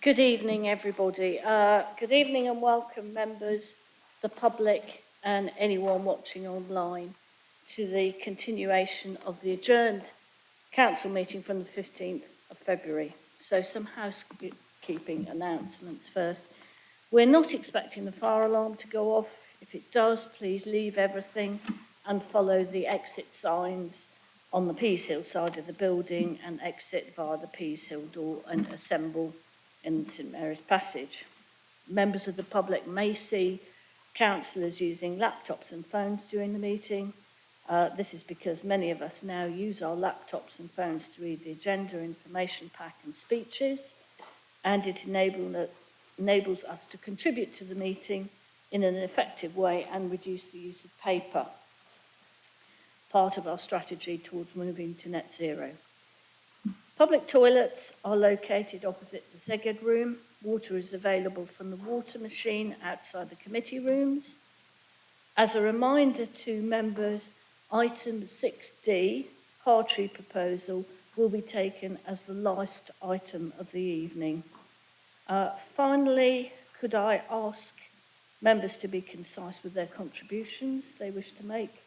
Good evening, everybody. Good evening and welcome, members, the public, and anyone watching online to the continuation of the adjourned council meeting from the 15th of February. So some housekeeping announcements first. We're not expecting the fire alarm to go off. If it does, please leave everything and follow the exit signs on the Peas Hill side of the building and exit via the Peas Hill door and assemble in St Mary's Passage. Members of the public may see councillors using laptops and phones during the meeting. This is because many of us now use our laptops and phones to read the agenda, information pack and speeches, and it enables us to contribute to the meeting in an effective way and reduce the use of paper, part of our strategy towards moving to net zero. Public toilets are located opposite the Szeged room. Water is available from the water machine outside the committee rooms. As a reminder to members, item 6D, Hartree proposal, will be taken as the last item of the evening. Finally, could I ask members to be concise with their contributions they wish to make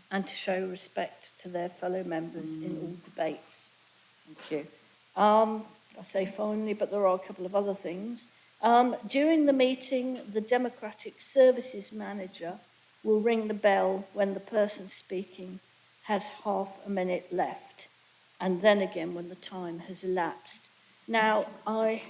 and to show respect to their fellow members in all debates? Thank you. I say finally, but there are a couple of other things. During the meeting, the Democratic Services Manager will ring the bell when the person speaking has half a minute left, and then again when the time has elapsed. Now, I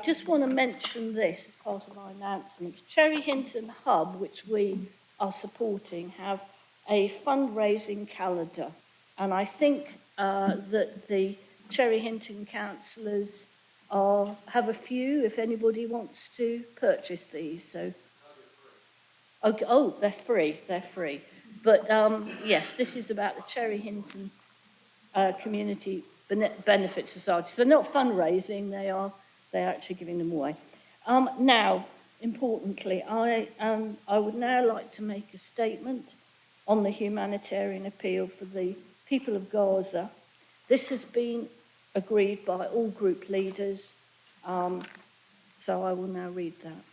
just want to mention this as part of my announcements. Cherry Hinton Hub, which we are supporting, have a fundraising calendar. And I think that the Cherry Hinton councillors have a few, if anybody wants to purchase these. So, okay, oh, they're free. But yes, this is about the Cherry Hinton Community Benefit Society. So they're not fundraising; they're actually giving them away. Now, importantly, I would now like to make a statement on the humanitarian appeal for the people of Gaza. This has been agreed by all group leaders, so I will now read that.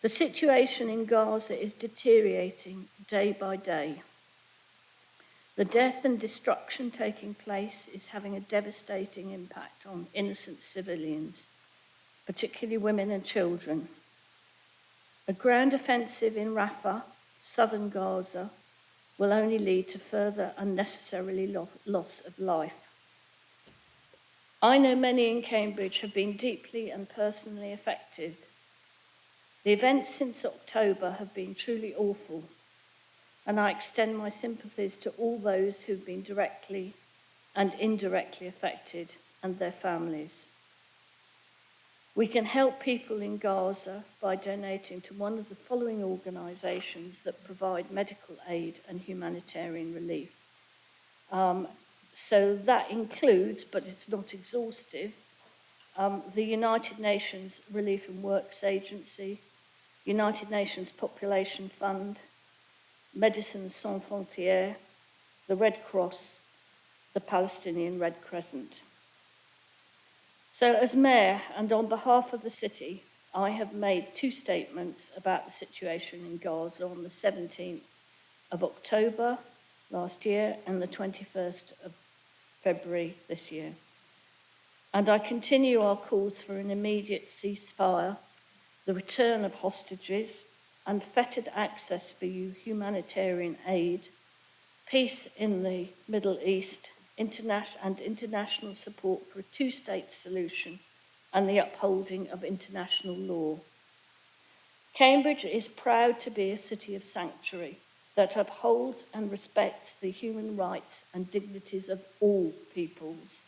The situation in Gaza is deteriorating day by day. The death and destruction taking place is having a devastating impact on innocent civilians, particularly women and children. A ground offensive in Rafah, southern Gaza, will only lead to further unnecessarily loss of life. I know many in Cambridge have been deeply and personally affected. The events since October have been truly awful, and I extend my sympathies to all those who've been directly and indirectly affected and their families. We can help people in Gaza by donating to one of the following organisations that provide medical aid and humanitarian relief. So that includes, but it's not exhaustive, the United Nations Relief and Works Agency, United Nations Population Fund, Médecins Sans Frontières, the Red Cross, the Palestinian Red Crescent. So as Mayor and on behalf of the city, I have made two statements about the situation in Gaza on the 17th of October last year and the 21st of February this year. And I continue our calls for an immediate ceasefire, the return of hostages, unfettered access for humanitarian aid, peace in the Middle East, international support for a two-state solution, and the upholding of international law. Cambridge is proud to be a city of sanctuary that upholds and respects the human rights and dignities of all peoples.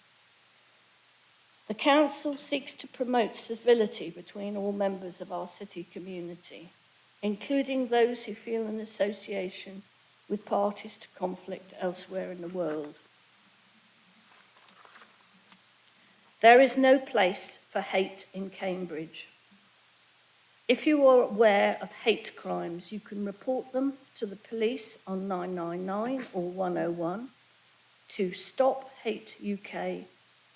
The council seeks to promote civility between all members of our city community, including those who feel an association with parties to conflict elsewhere in the world. There is no place for hate in Cambridge. If you are aware of hate crimes, you can report them to the police on 999 or 101 to Stop Hate UK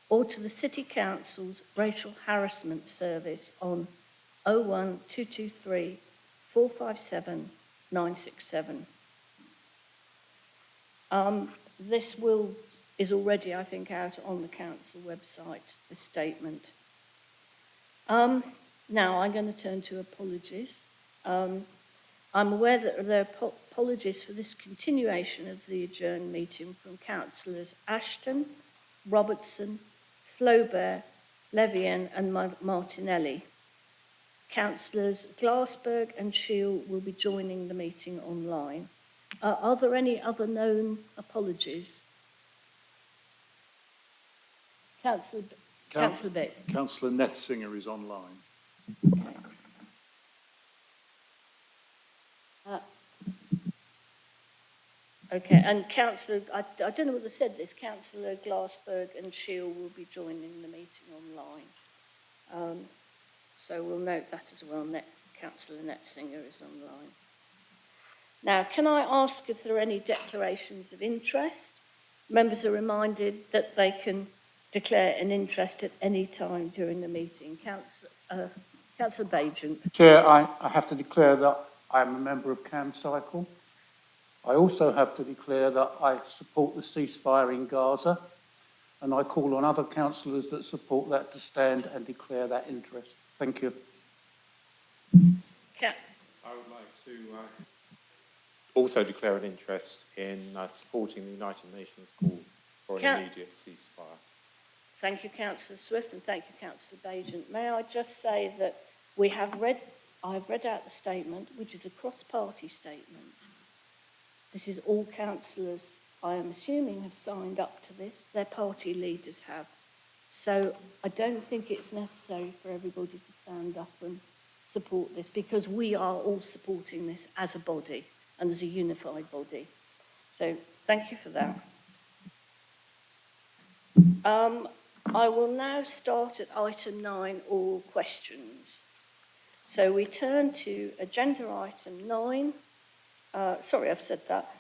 or to the City Council's Racial Harassment Service on 01223 457 967. This is already, I think, out on the council website, this statement. Now I'm going to turn to apologies. I'm aware that there are apologies for this continuation of the adjourned meeting from councillors Ashton, Robertson, Flaubert, Levian and Martinelli. Councillors Glassberg and Shield will be joining the meeting online. Are there any other known apologies? Councillor Bick. Councillor Nethsinger is online. Okay. Okay, and Councillor, I don't know whether I said this, Councillor Glassberg and Shield will be joining the meeting online. So we'll note that as well. Councillor Nethsinger is online. Now, can I ask if there are any declarations of interest? Members are reminded that they can declare an interest at any time during the meeting. Councillor Bagent. Chair, I have to declare that I am a member of CamCycle. I also have to declare that I support the ceasefire in Gaza, and I call on other councillors that support that to stand and declare that interest. Thank you. I would like to also declare an interest in supporting the United Nations call for an immediate ceasefire. Thank you, Councillor Swift, and thank you, Councillor Bagent. May I just say that I've read out the statement, which is a cross-party statement. This is all councillors, I am assuming, have signed up to this. Their party leaders have. So I don't think it's necessary for everybody to stand up and support this, because we are all supporting this as a body and as a unified body. So thank you for that. I will now start at item 9, all questions. So we turn to agenda item 9. Sorry, I've said that,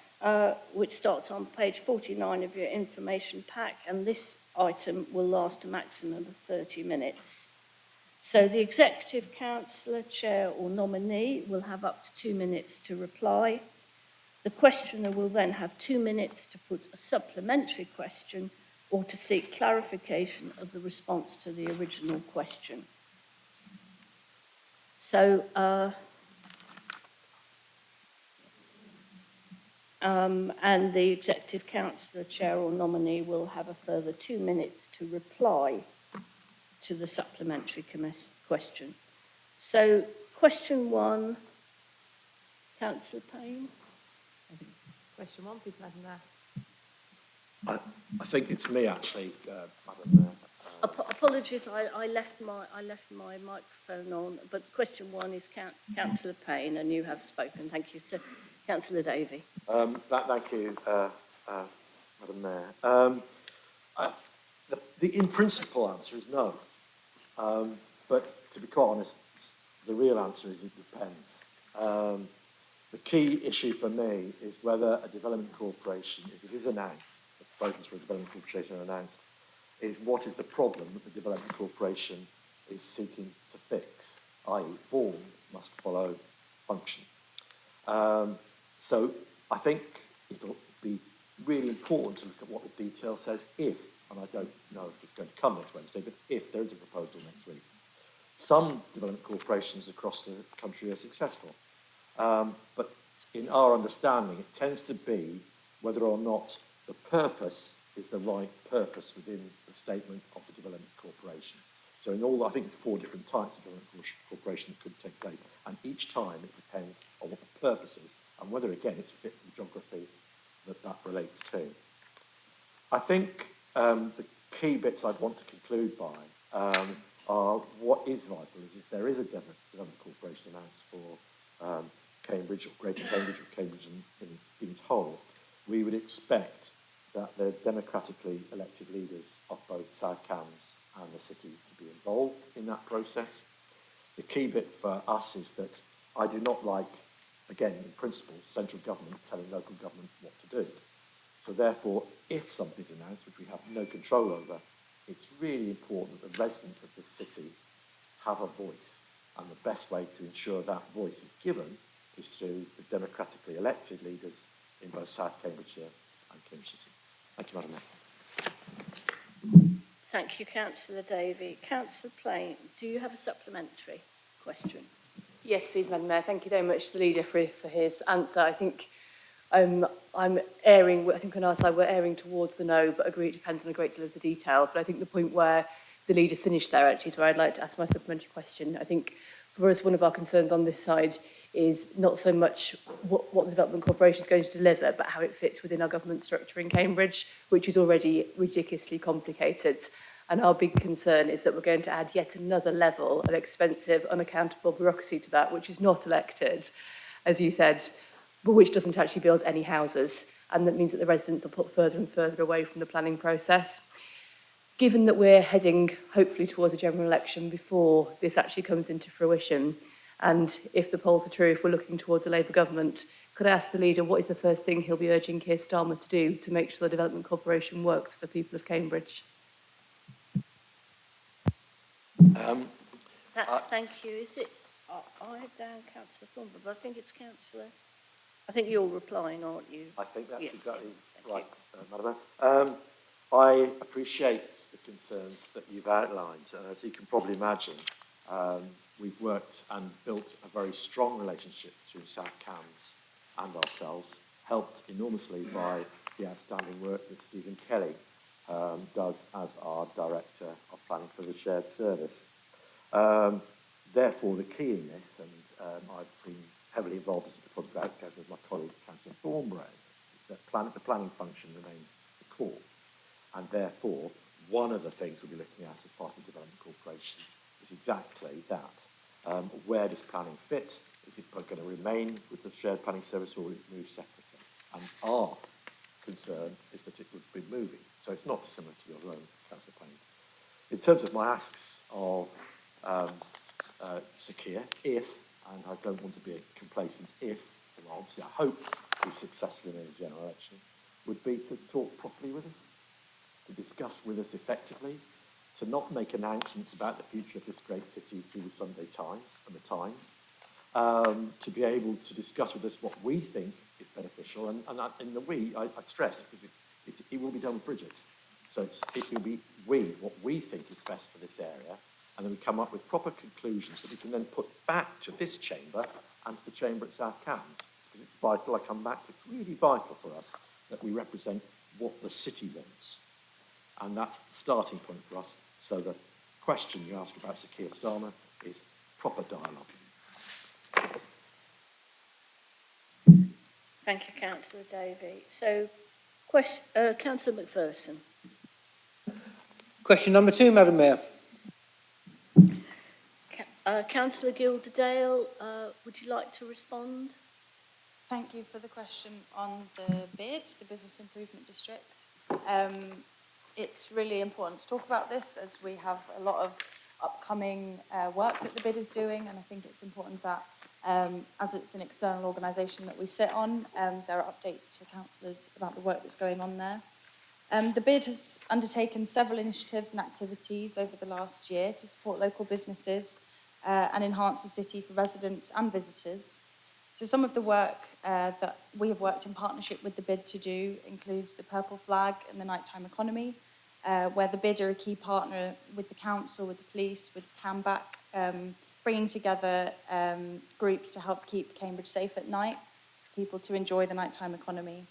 which starts on page 49 of your information pack, and this item will last a maximum of 30 minutes. So the Executive Councillor, Chair or nominee will have up to 2 minutes to reply. The questioner will then have 2 minutes to put a supplementary question or to seek clarification of the response to the original question. So, and the Executive Councillor, Chair or nominee will have a further 2 minutes to reply to the supplementary question. So, question 1, Councillor Payne. Question 1, please, Madam Mayor. I think it's me, actually, Madam Mayor. Apologies, I left my microphone on, but question 1 is Councillor Payne, and you have spoken. Thank you, sir. Councillor Davey. Thank you, Madam Mayor. The in principle answer is no, but to be quite honest, the real answer is it depends. The key issue for me is whether a development corporation, if it is announced, the proposals for a development corporation are announced, is what is the problem that the development corporation is seeking to fix, i.e. form must follow function. So I think it'll be really important to look at what the detail says if, and I don't know if it's going to come next Wednesday, but if there is a proposal next week. Some development corporations across the country are successful. But in our understanding, it tends to be whether or not the purpose is the right purpose within the statement of the development corporation. So in all, I think it's 4 different types of development corporation that could take place, and each time it depends on what the purpose is and whether, again, it's fit the geography that relates to. I think the key bits I'd want to conclude by are what is vital is if there is a development corporation announced for Cambridge or Greater Cambridge or Cambridge in its whole, we would expect that the democratically elected leaders of both South Cambs and the city to be involved in that process. The key bit for us is that I do not like, again, in principle, central government telling local government what to do. So therefore, if something's announced, which we have no control over, it's really important that the residents of this city have a voice. And the best way to ensure that voice is given is through the democratically elected leaders in both South Cambridgeshire and Cambridge City. Thank you, Madam Mayor. Thank you, Councillor Davey. Councillor Plain, do you have a supplementary question? Yes, please, Madam Mayor. Thank you very much to the leader for his answer. I think I'm erring, I think on our side we're erring towards the no, but agree it depends on a great deal of the detail. But I think the point where the leader finished there actually is where I'd like to ask my supplementary question. I think for us, one of our concerns on this side is not so much what the Development Corporation is going to deliver, but how it fits within our government structure in Cambridge, which is already ridiculously complicated. And our big concern is that we're going to add yet another level of expensive, unaccountable bureaucracy to that, which is not elected, as you said, but which doesn't actually build any houses. And that means that the residents are put further and further away from the planning process. Given that we're heading, hopefully, towards a general election before this actually comes into fruition, and if the polls are true, if we're looking towards a Labour government, could I ask the leader what is the first thing he'll be urging Keir Starmer to do to make sure the Development Corporation works for the people of Cambridge? Thank you. Is it? I had down Councillor Thornburg, but I think it's Councillor. I think you're replying, aren't you? I think that's Yeah, exactly yeah. right, Madam Mayor. I appreciate the concerns that you've outlined. As you can probably imagine, we've worked and built a very strong relationship between South Cambs and ourselves, helped enormously by the outstanding work that Stephen Kelly does as our Director of Planning for the Shared Service. Therefore, the key in this, and I've been heavily involved as with my colleague, Councillor Thornburg, is that the planning function remains the core. And therefore, one of the things we'll be looking at as part of the Development Corporation is exactly that. Where does planning fit? Is it going to remain with the Shared Planning Service or will it move separately? And our concern is that it would be moving. So it's not similar to your own, Councillor Plain. In terms of my asks of Sir Keir, if, and I don't want to be complacent, if, well, obviously I hope we successfully in a general election, would be to talk properly with us, to discuss with us effectively, to not make announcements about the future of this great city through the Sunday Times and the Times, to be able to discuss with us what we think is beneficial, and in the I stress, because it will be done with Bridget. So it will be what we think is best for this area, and then we come up with proper conclusions that we can then put back to this chamber and to the chamber at South Cambs. Because it's vital, I come back to, it's really vital for us that we represent what the city wants. And that's the starting point for us. So the question you ask about Sir Keir Starmer is proper dialogue. Thank you, Councillor Davey. So, Councillor McPherson. Question number 2, Madam Mayor. Councillor Gilderdale, would you like to respond? Thank you for the question on the BID, the Business Improvement District. It's really important to talk about this as we have a lot of upcoming work that the BID is doing, and I think it's important that as it's an external organisation that we sit on, there are updates to councillors about the work that's going on there. The BID has undertaken several initiatives and activities over the last year to support local businesses and enhance the city for residents and visitors. So some of the work that we have worked in partnership with the BID to do includes the Purple Flag and the Nighttime Economy, where the BID are a key partner with the council, with the police, with CAMBAC, bringing together groups to help keep Cambridge safe at night, for people to enjoy the nighttime economy.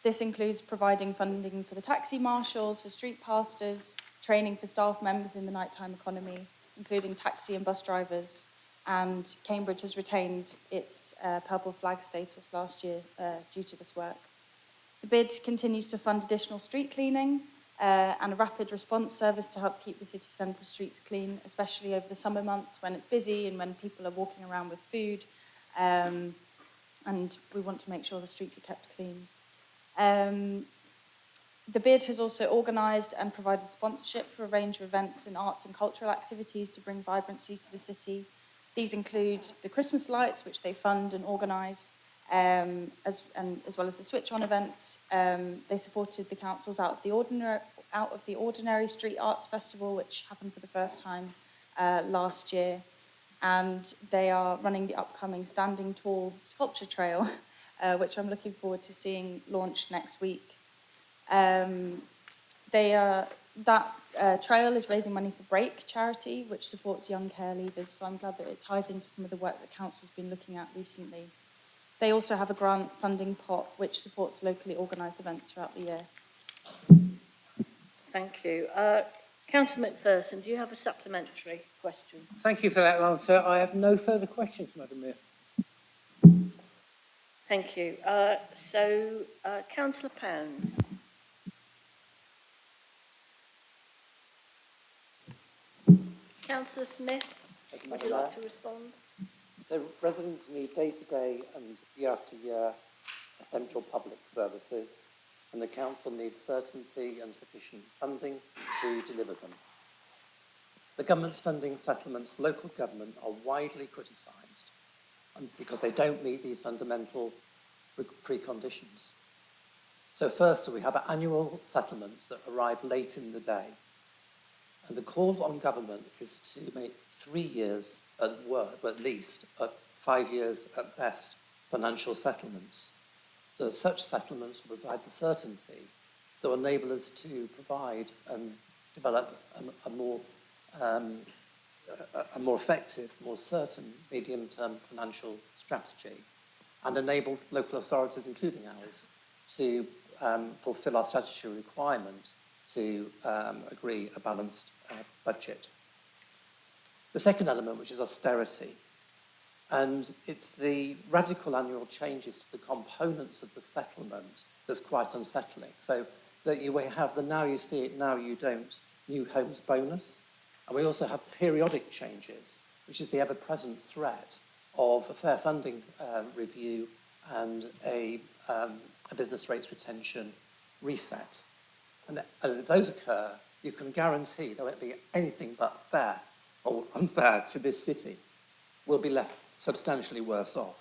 This includes providing funding for the taxi marshals, for street pastors, training for staff members in the nighttime economy, including taxi and bus drivers, and Cambridge has retained its Purple Flag status last year due to this work. The BID continues to fund additional street cleaning and a rapid response service to help keep the city centre streets clean, especially over the summer months when it's busy and when people are walking around with food, and we want to make sure the streets are kept clean. The BID has also organised and provided sponsorship for a range of events and arts and cultural activities to bring vibrancy to the city. These include the Christmas lights, which they fund and organise, as well as the Switch On events. They supported the council's Out of the Ordinary Street Arts Festival, which happened for the first time last year. And they are running the upcoming Standing Tall Sculpture Trail, which I'm looking forward to seeing launched next week. That trail is raising money for Break charity, which supports young care leavers. So I'm glad that it ties into some of the work that council's been looking at recently. They also have a grant funding pot, which supports locally organised events throughout the year. Thank you. Councillor McPherson, do you have a supplementary question? Thank you for that answer. I have no further questions, Madam Mayor. Thank you. Councillor Pounds. Councillor Smith, would you like to respond? So residents need day-to-day and year-after-year essential public services, and the council needs certainty and sufficient funding to deliver them. The government's funding settlements for local government are widely criticised because they don't meet these fundamental preconditions. So first, we have annual settlements that arrive late in the day. And the call on government is to make 3 years at least, 5 years at best, financial settlements. So such settlements will provide the certainty that will enable us to provide and develop a more effective, more certain medium-term financial strategy, and enable local authorities, including ours, to fulfil our statutory requirement to agree a balanced budget. The second element, which is austerity, and it's the radical annual changes to the components of the settlement that's quite unsettling. So that you have the now you see it, now you don't, new homes bonus, and we also have periodic changes, which is the ever-present threat of a fair funding review and a business rates retention reset. And if those occur, you can guarantee there won't be anything but fair or unfair to this city. We'll be left substantially worse off.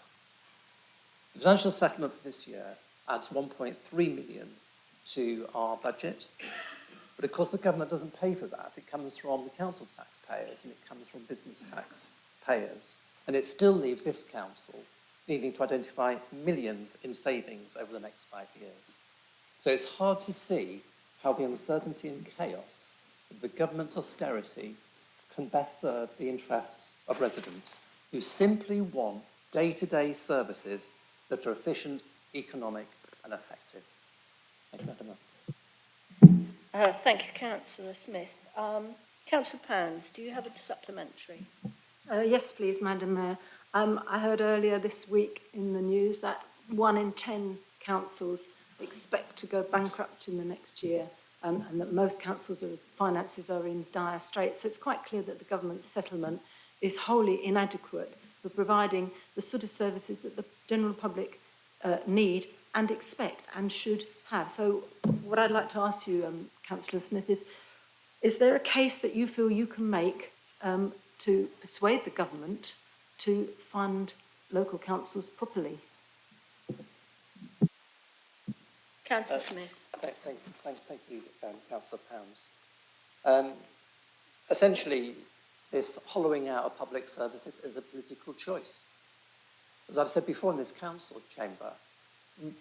The financial settlement for this year adds 1.3 million to our budget. But of course, the government doesn't pay for that. It comes from the council taxpayers and it comes from business taxpayers. And it still leaves this council needing to identify millions in savings over the next 5 years. So it's hard to see how the uncertainty and chaos of the government's austerity can best serve the interests of residents who simply want day-to-day services that are efficient, economic and effective. Thank you, Madam Mayor. Thank you, Councillor Smith. Councillor Pounds, do you have a supplementary? Yes, please, Madam Mayor. I heard earlier this week in the news that 1 in 10 councils expect to go bankrupt in the next year, and that most councils' finances are in dire straits. So it's quite clear that the government's settlement is wholly inadequate for providing the sort of services that the general public need and expect and should have. So what I'd like to ask you, Councillor Smith, is there a case that you feel you can make to persuade the government to fund local councils properly? Councillor Smith. Thank you, Councillor Pounds. Essentially, this hollowing out of public services is a political choice. As I've said before in this council chamber,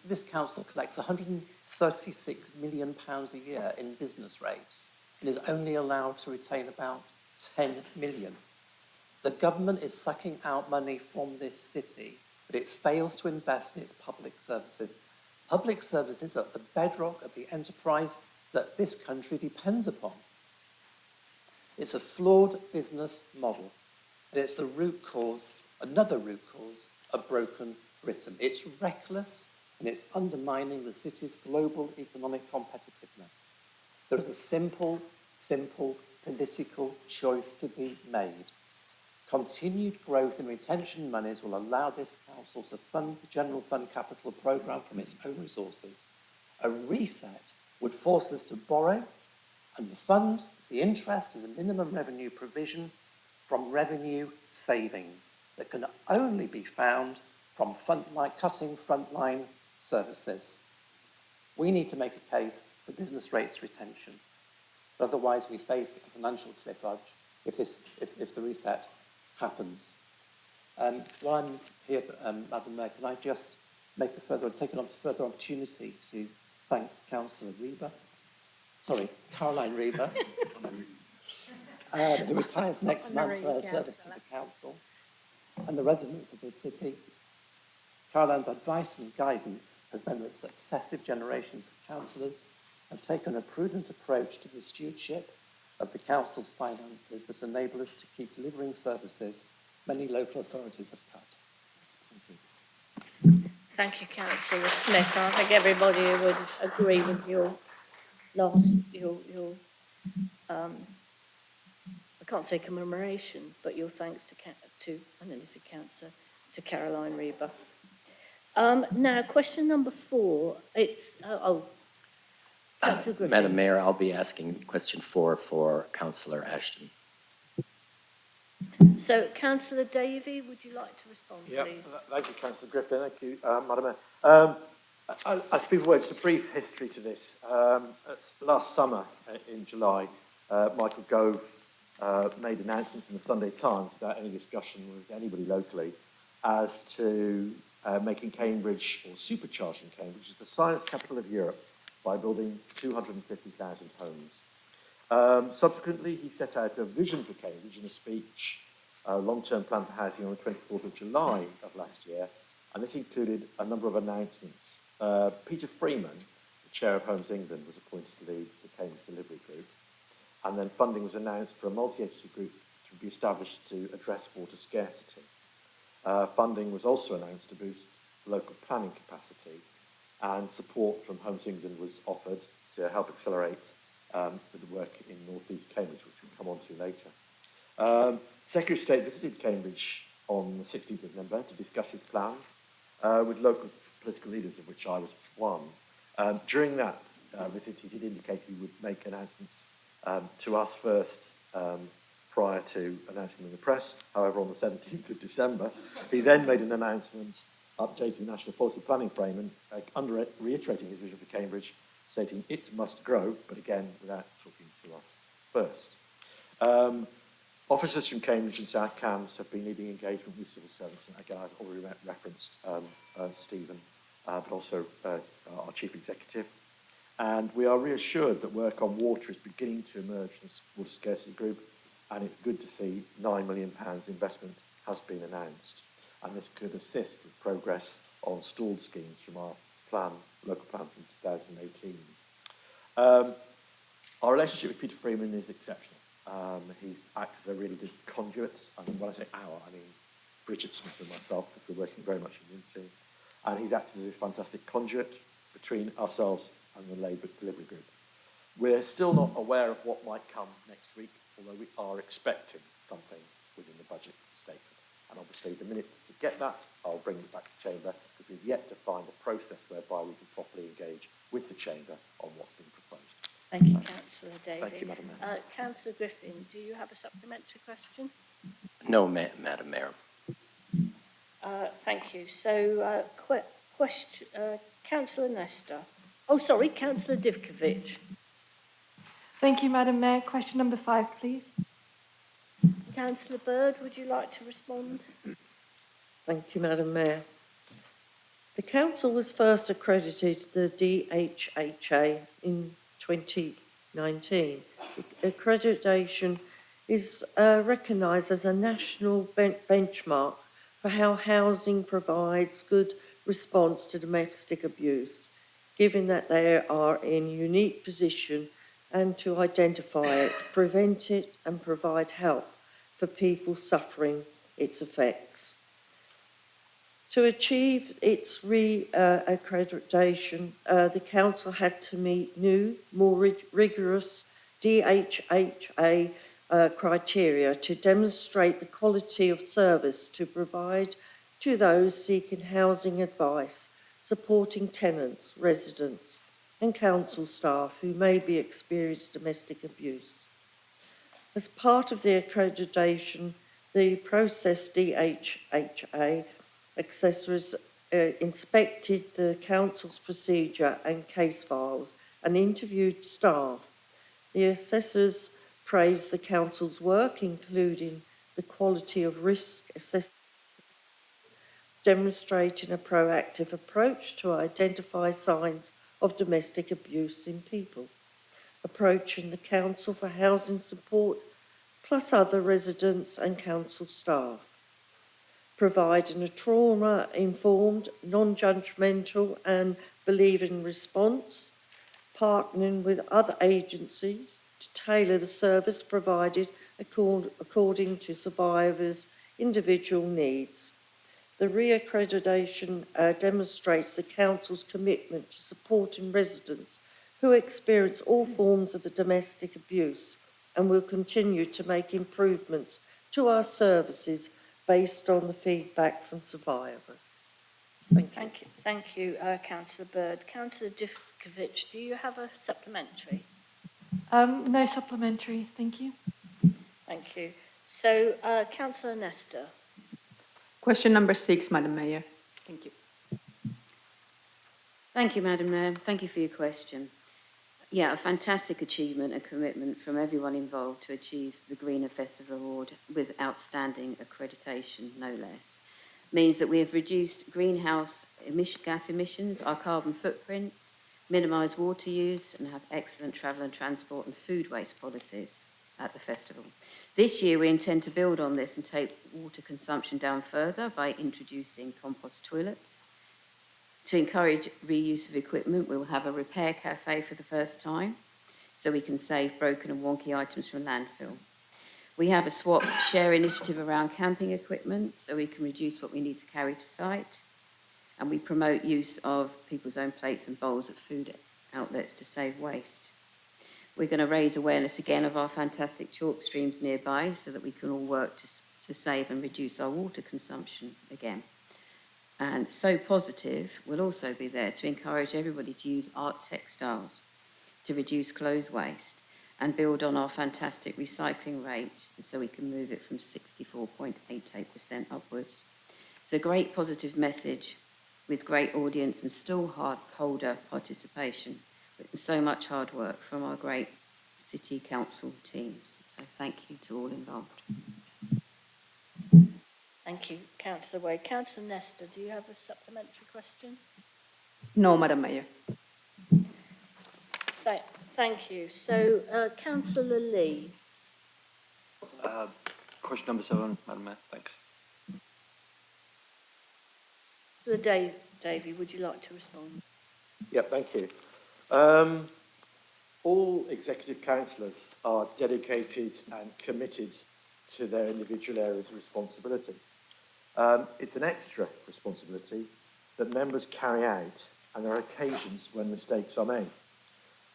this council collects £136 million a year in business rates and is only allowed to retain about 10 million. The government is sucking out money from this city, but it fails to invest in its public services. Public services are the bedrock of the enterprise that this country depends upon. It's a flawed business model, and it's the root cause, another root cause, of broken Britain. It's reckless, and it's undermining the city's global economic competitiveness. There is a simple political choice to be made. Continued growth in retention monies will allow this council to fund the General Fund Capital Programme from its own resources. A reset would force us to borrow and fund the interest and the minimum revenue provision from revenue savings that can only be found from cutting frontline services. We need to make a case for business rates retention. Otherwise, we face a financial cliff edge if the reset happens. While I'm here, Madam Mayor, can I just take an further opportunity to thank Councillor Caroline Reber, who retires next month for her service to the council, and the residents of this city. Caroline's advice and guidance has meant that successive generations of councillors have taken a prudent approach to the stewardship of the council's finances that enable us to keep delivering services many local authorities have cut. Thank you. Thank you, Councillor Smith. I think everybody would agree with your I can't say commemoration, but your thanks to Caroline Reber. Now, question number 4. It's Councillor Griffin. Madam Mayor, I'll be asking question 4 for Councillor Ashton. So, Councillor Davey, would you like to respond, please? Thank you, Councillor Griffin. Thank you, Madam Mayor. As people were, just a brief history to this. Last summer, in July, Michael Gove made announcements in the Sunday Times without any discussion with anybody locally as to making Cambridge, or supercharging Cambridge, as the science capital of Europe by building 250,000 homes. Subsequently, he set out a vision for Cambridge in a speech, long-term plan for housing, on the 24th of July of last year, and this included a number of announcements. Peter Freeman, the chair of Homes England, was appointed to the Cambridge Delivery Group, and then funding was announced for a multi-agency group to be established to address water scarcity. Funding was also announced to boost local planning capacity, and support from Homes England was offered to help accelerate the work in North East Cambridge, which we'll come on to later. Secretary of State visited Cambridge on the 16th of November to discuss his plans with local political leaders, of which I was one. During that visit, he did indicate he would make announcements to us first, prior to announcing them in the press. However, on the 17th of December, he then made an announcement updating the National Policy Planning Frame and reiterating his vision for Cambridge, stating it must grow, but again, without talking to us first. Officers from Cambridge and South Cambs have been leading engagement with civil servants, and again, I've already referenced Stephen, but also our Chief Executive. And we are reassured that work on water is beginning to emerge from the Water Scarcity Group, and it's good to see £9 million investment has been announced. And this could assist with progress on stalled schemes from our local plan from 2018. Our relationship with Peter Freeman is exceptional. He's acts as a really good conduit. And when I say our, I mean Bridget Smith and myself, because we're working very much in unity. And he's acted as a fantastic conduit between ourselves and the Labour Delivery Group. We're still not aware of what might come next week, although we are expecting something within the budget statement. And obviously, the minute we get that, I'll bring it back to Chamber, because we've yet to find a process whereby we can properly engage with the Chamber on what's been proposed. Thank you, Councillor Davey. Thank you, Madam Mayor. Councillor Griffin, do you have a supplementary question? No, Madam Mayor. Thank you. So, Councillor Nestor. Oh, sorry, Councillor Divkovic. Thank you, Madam Mayor. Question number 5, please. Councillor Bird, would you like to respond? Thank you, Madam Mayor. The Council was first accredited the DHHA in 2019. Accreditation is recognised as a national benchmark for how housing provides good response to domestic abuse, given that they are in a unique position and to identify it, prevent it and provide help for people suffering its effects. To achieve its accreditation, the Council had to meet new, more rigorous DHHA criteria to demonstrate the quality of service to provide to those seeking housing advice, supporting tenants, residents and council staff who may be experiencing domestic abuse. As part of the accreditation, the process DHHA accessories inspected the council's procedure and case files and interviewed staff. The assessors praised the council's work, including the quality of risk assessment, demonstrating a proactive approach to identify signs of domestic abuse in people, approaching the council for housing support, plus other residents and council staff, providing a trauma-informed, non-judgmental and believing response, partnering with other agencies to tailor the service provided according to survivors' individual needs. The reaccreditation demonstrates the council's commitment to supporting residents who experience all forms of domestic abuse and will continue to make improvements to our services based on the feedback from survivors. Thank you. Thank you, Councillor Bird. Councillor Dufkovic, do you have a supplementary? No supplementary, thank you. Thank you. So, Councillor Nestor. Question number 6, Madam Mayor. Thank you. Thank you, Madam Mayor. Thank you for your question. Yeah, a fantastic achievement and commitment from everyone involved to achieve the Greener Festival Award with outstanding accreditation, no less. Means that we have reduced greenhouse gas emissions, our carbon footprint, minimised water use, and have excellent travel and transport and food waste policies at the festival. This year, we intend to build on this and take water consumption down further by introducing compost toilets. To encourage reuse of equipment, we will have a repair cafe for the first time, so we can save broken and wonky items from landfill. We have a swap share initiative around camping equipment, so we can reduce what we need to carry to site. And we promote use of people's own plates and bowls at food outlets to save waste. We're going to raise awareness again of our fantastic chalk streams nearby so that we can all work to save and reduce our water consumption again. And So Positive will also be there to encourage everybody to use art textiles to reduce clothes waste and build on our fantastic recycling rate so we can move it from 64.88% upwards. It's a great positive message with great audience and still holder participation, but so much hard work from our great city council teams. So thank you to all involved. Thank you, Councillor Wade. Councillor Nestor, do you have a supplementary question? No, Madam Mayor. Thank you. So, Councillor Lee. Question number 7, Madam Mayor. Thanks. Councillor Davey, would you like to respond? Yep, thank you. All executive councillors are dedicated and committed to their individual areas of responsibility. It's an extra responsibility that members carry out, and there are occasions when mistakes are made.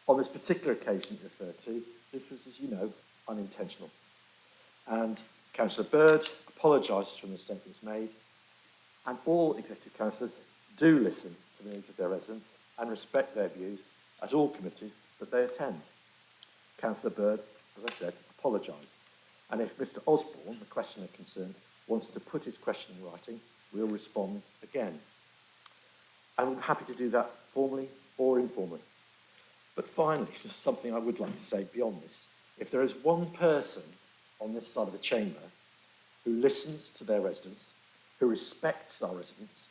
On this particular occasion referred to, this was, as you know, unintentional. And Councillor Bird apologises for the mistake that was made, and all executive councillors do listen to the needs of their residents and respect their views at all committees that they attend. Councillor Bird, as I said, apologised. And if Mr Osborne, the questioner concerned, wants to put his question in writing, we'll respond again. I'm happy to do that formally or informally. But finally, just something I would like to say beyond this. If there is one person on this side of the chamber who listens to their residents, who respects our residents,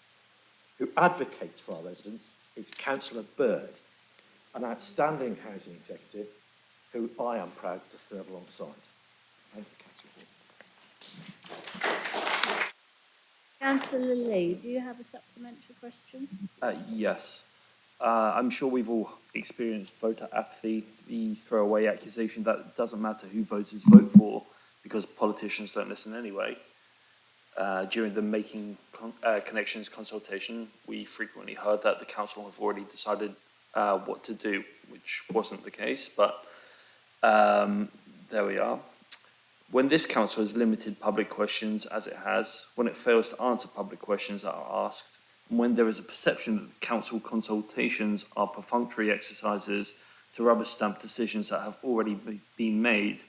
who advocates for our residents, it's Councillor Bird, an outstanding housing executive who I am proud to serve alongside. Thank you, Councillor. Councillor Lee, do you have a supplementary question? Yes. I'm sure we've all experienced voter apathy, the throwaway accusation that it doesn't matter who voters vote for because politicians don't listen anyway. During the Making Connections consultation, we frequently heard that the council have already decided what to do, which wasn't the case, but there we are. When this council has limited public questions as it has, when it fails to answer public questions that are asked, and when there is a perception that the council consultations are perfunctory exercises to rubber stamp decisions that have already been made,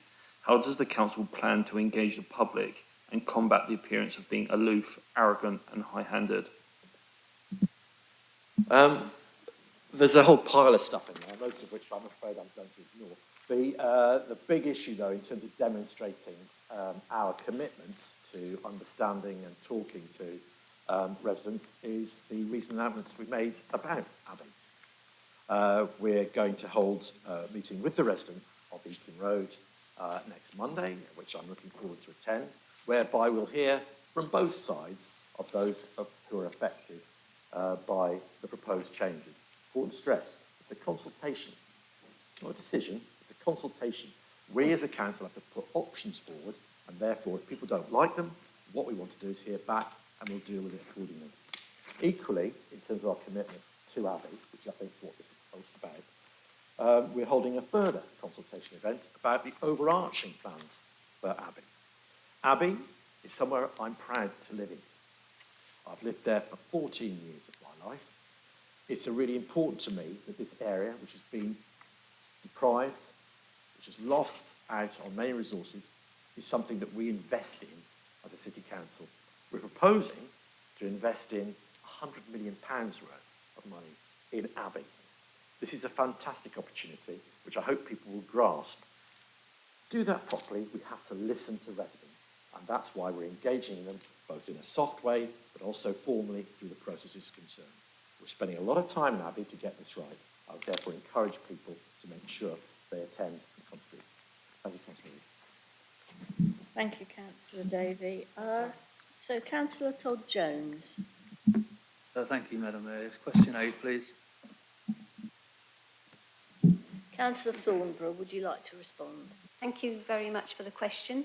how does the council plan to engage the public and combat the appearance of being aloof, arrogant and high-handed? There's a whole pile of stuff in there, most of which I'm afraid I'm going to ignore. The big issue, though, in terms of demonstrating our commitment to understanding and talking to residents is the recent announcements we made about Abbey. We're going to hold a meeting with the residents of Eakin Road next Monday, which I'm looking forward to attend, whereby we'll hear from both sides of those who are affected by the proposed changes. Important to stress, it's a consultation. It's not a decision, it's a consultation. We as a council have to put options forward, and therefore if people don't like them, what we want to do is hear back and we'll deal with it accordingly. Equally, in terms of our commitment to Abbey, which I think is what this is about, we're holding a further consultation event about the overarching plans for Abbey. Abbey is somewhere I'm proud to live in. I've lived there for 14 years of my life. It's really important to me that this area, which has been deprived, which has lost out on many resources, is something that we invest in as a city council. We're proposing to invest in £100 million worth of money in Abbey. This is a fantastic opportunity, which I hope people will grasp. To do that properly, we have to listen to residents, and that's why we're engaging them both in a soft way, but also formally through the processes concerned. We're spending a lot of time in Abbey to get this right. I would therefore encourage people to make sure they attend and contribute. Thank you, Councillor Reid. Thank you, Councillor Davey. So, Councillor Todd Jones. Thank you, Madam Mayor. Question 8, please. Councillor Thornborough, would you like to respond? Thank you very much for the question.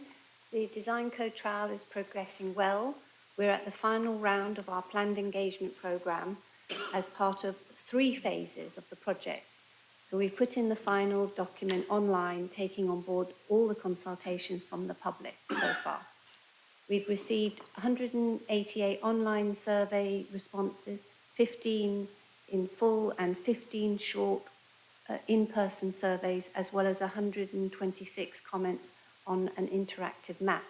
The design code trial is progressing well. We're at the final round of our planned engagement programme as part of 3 phases of the project. So we've put in the final document online, taking on board all the consultations from the public so far. We've received 188 online survey responses, 15 in full and 15 short in-person surveys, as well as 126 comments on an interactive map.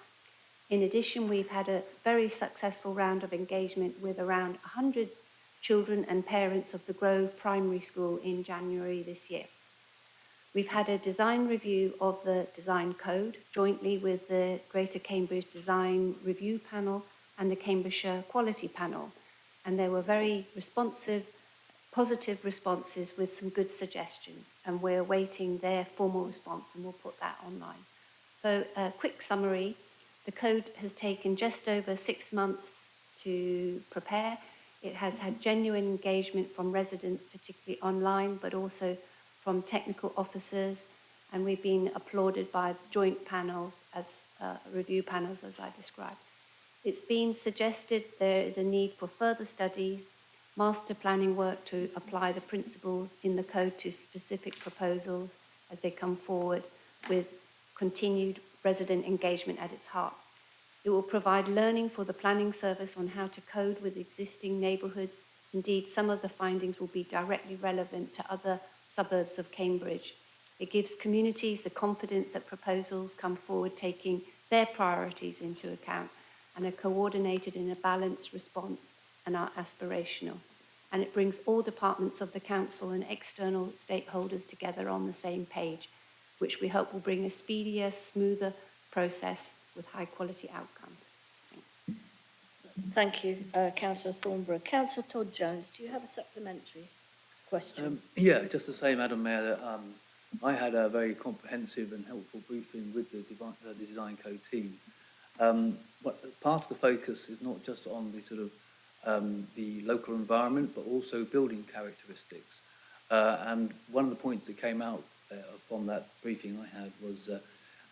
In addition, we've had a very successful round of engagement with around 100 children and parents of the Grove Primary School in January this year. We've had a design review of the design code jointly with the Greater Cambridge Design Review Panel and the Cambridgeshire Quality Panel, and they were very responsive, positive responses with some good suggestions, and we're awaiting their formal response, and we'll put that online. So a quick summary, the code has taken just over 6 months to prepare. It has had genuine engagement from residents, particularly online, but also from technical officers, and we've been applauded by joint panels as review panels, as I described. It's been suggested there is a need for further studies, master planning work to apply the principles in the code to specific proposals as they come forward, with continued resident engagement at its heart. It will provide learning for the planning service on how to code with existing neighbourhoods. Indeed, some of the findings will be directly relevant to other suburbs of Cambridge. It gives communities the confidence that proposals come forward taking their priorities into account and are coordinated in a balanced response and are aspirational. And it brings all departments of the council and external stakeholders together on the same page, which we hope will bring a speedier, smoother process with high quality outcomes. Thank you, Councillor Thornborough. Councillor Todd Jones, do you have a supplementary question? Yeah, just to say, Madam Mayor, that I had a very comprehensive and helpful briefing with the design code team. But part of the focus is not just on the sort of the local environment, but also building characteristics. And one of the points that came out from that briefing I had was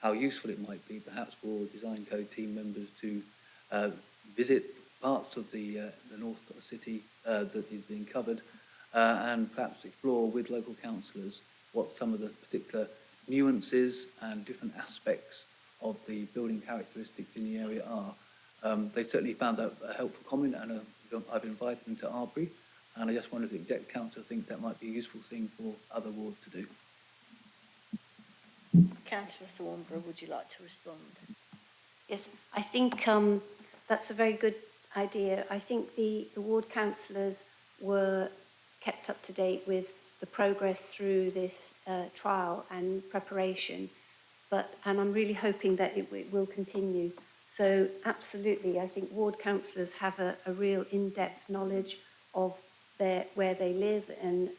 how useful it might be perhaps for design code team members to visit parts of the north city that is being covered and perhaps explore with local councillors what some of the particular nuances and different aspects of the building characteristics in the area are. They certainly found that a helpful comment, and I've invited them to Arbury, and I just wonder if the Exec Council think that might be a useful thing for other wards to do. Councillor Thornborough, would you like to respond? Yes, I think that's a very good idea. I think the ward councillors were kept up to date with the progress through this trial and preparation, and I'm really hoping that it will continue. So absolutely, I think ward councillors have a real in-depth knowledge of where they live and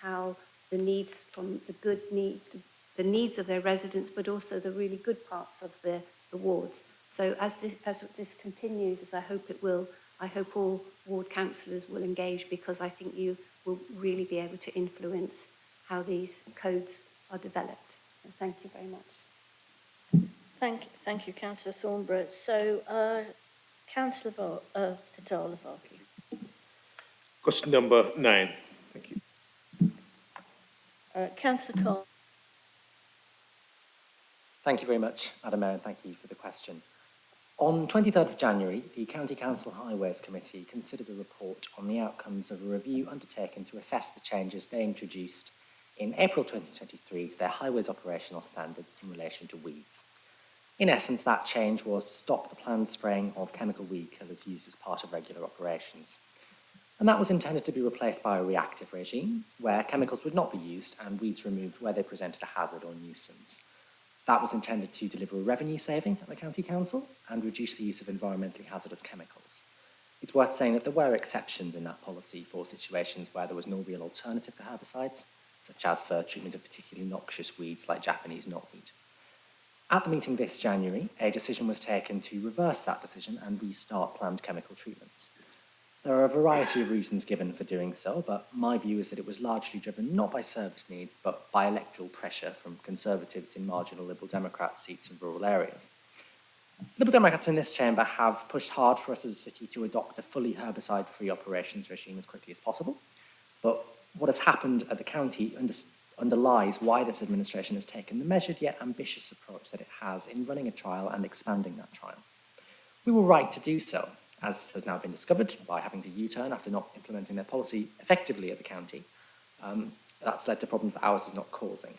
how the needs from the needs of their residents, but also the really good parts of the wards. So as this continues, as I hope it will, I hope all ward councillors will engage, because I think you will really be able to influence how these codes are developed. So thank you very much. Thank you, Councillor Thornborough. So, Councillor Tatalovalki. Question number 9. Thank you. Councillor Cole. Thank you very much, Madam Mayor, and thank you for the question. On 23rd of January, the County Council Highways Committee considered a report on the outcomes of a review undertaken to assess the changes they introduced in April 2023 to their highways operational standards in relation to weeds. In essence, that change was to stop the planned spraying of chemical weed killers used as part of regular operations. And that was intended to be replaced by a reactive regime, where chemicals would not be used and weeds removed where they presented a hazard or nuisance. That was intended to deliver a revenue saving at the County Council and reduce the use of environmentally hazardous chemicals. It's worth saying that there were exceptions in that policy for situations where there was no real alternative to herbicides, such as for treatment of particularly noxious weeds like Japanese knotweed. At the meeting this January, a decision was taken to reverse that decision and restart planned chemical treatments. There are a variety of reasons given for doing so, but my view is that it was largely driven not by service needs, but by electoral pressure from Conservatives in marginal Liberal Democrat seats in rural areas. Liberal Democrats in this chamber have pushed hard for us as a city to adopt a fully herbicide-free operations regime as quickly as possible, but what has happened at the county underlies why this administration has taken the measured yet ambitious approach that it has in running a trial and expanding that trial. We were right to do so, as has now been discovered by having to U-turn after not implementing their policy effectively at the county. That's led to problems that ours is not causing.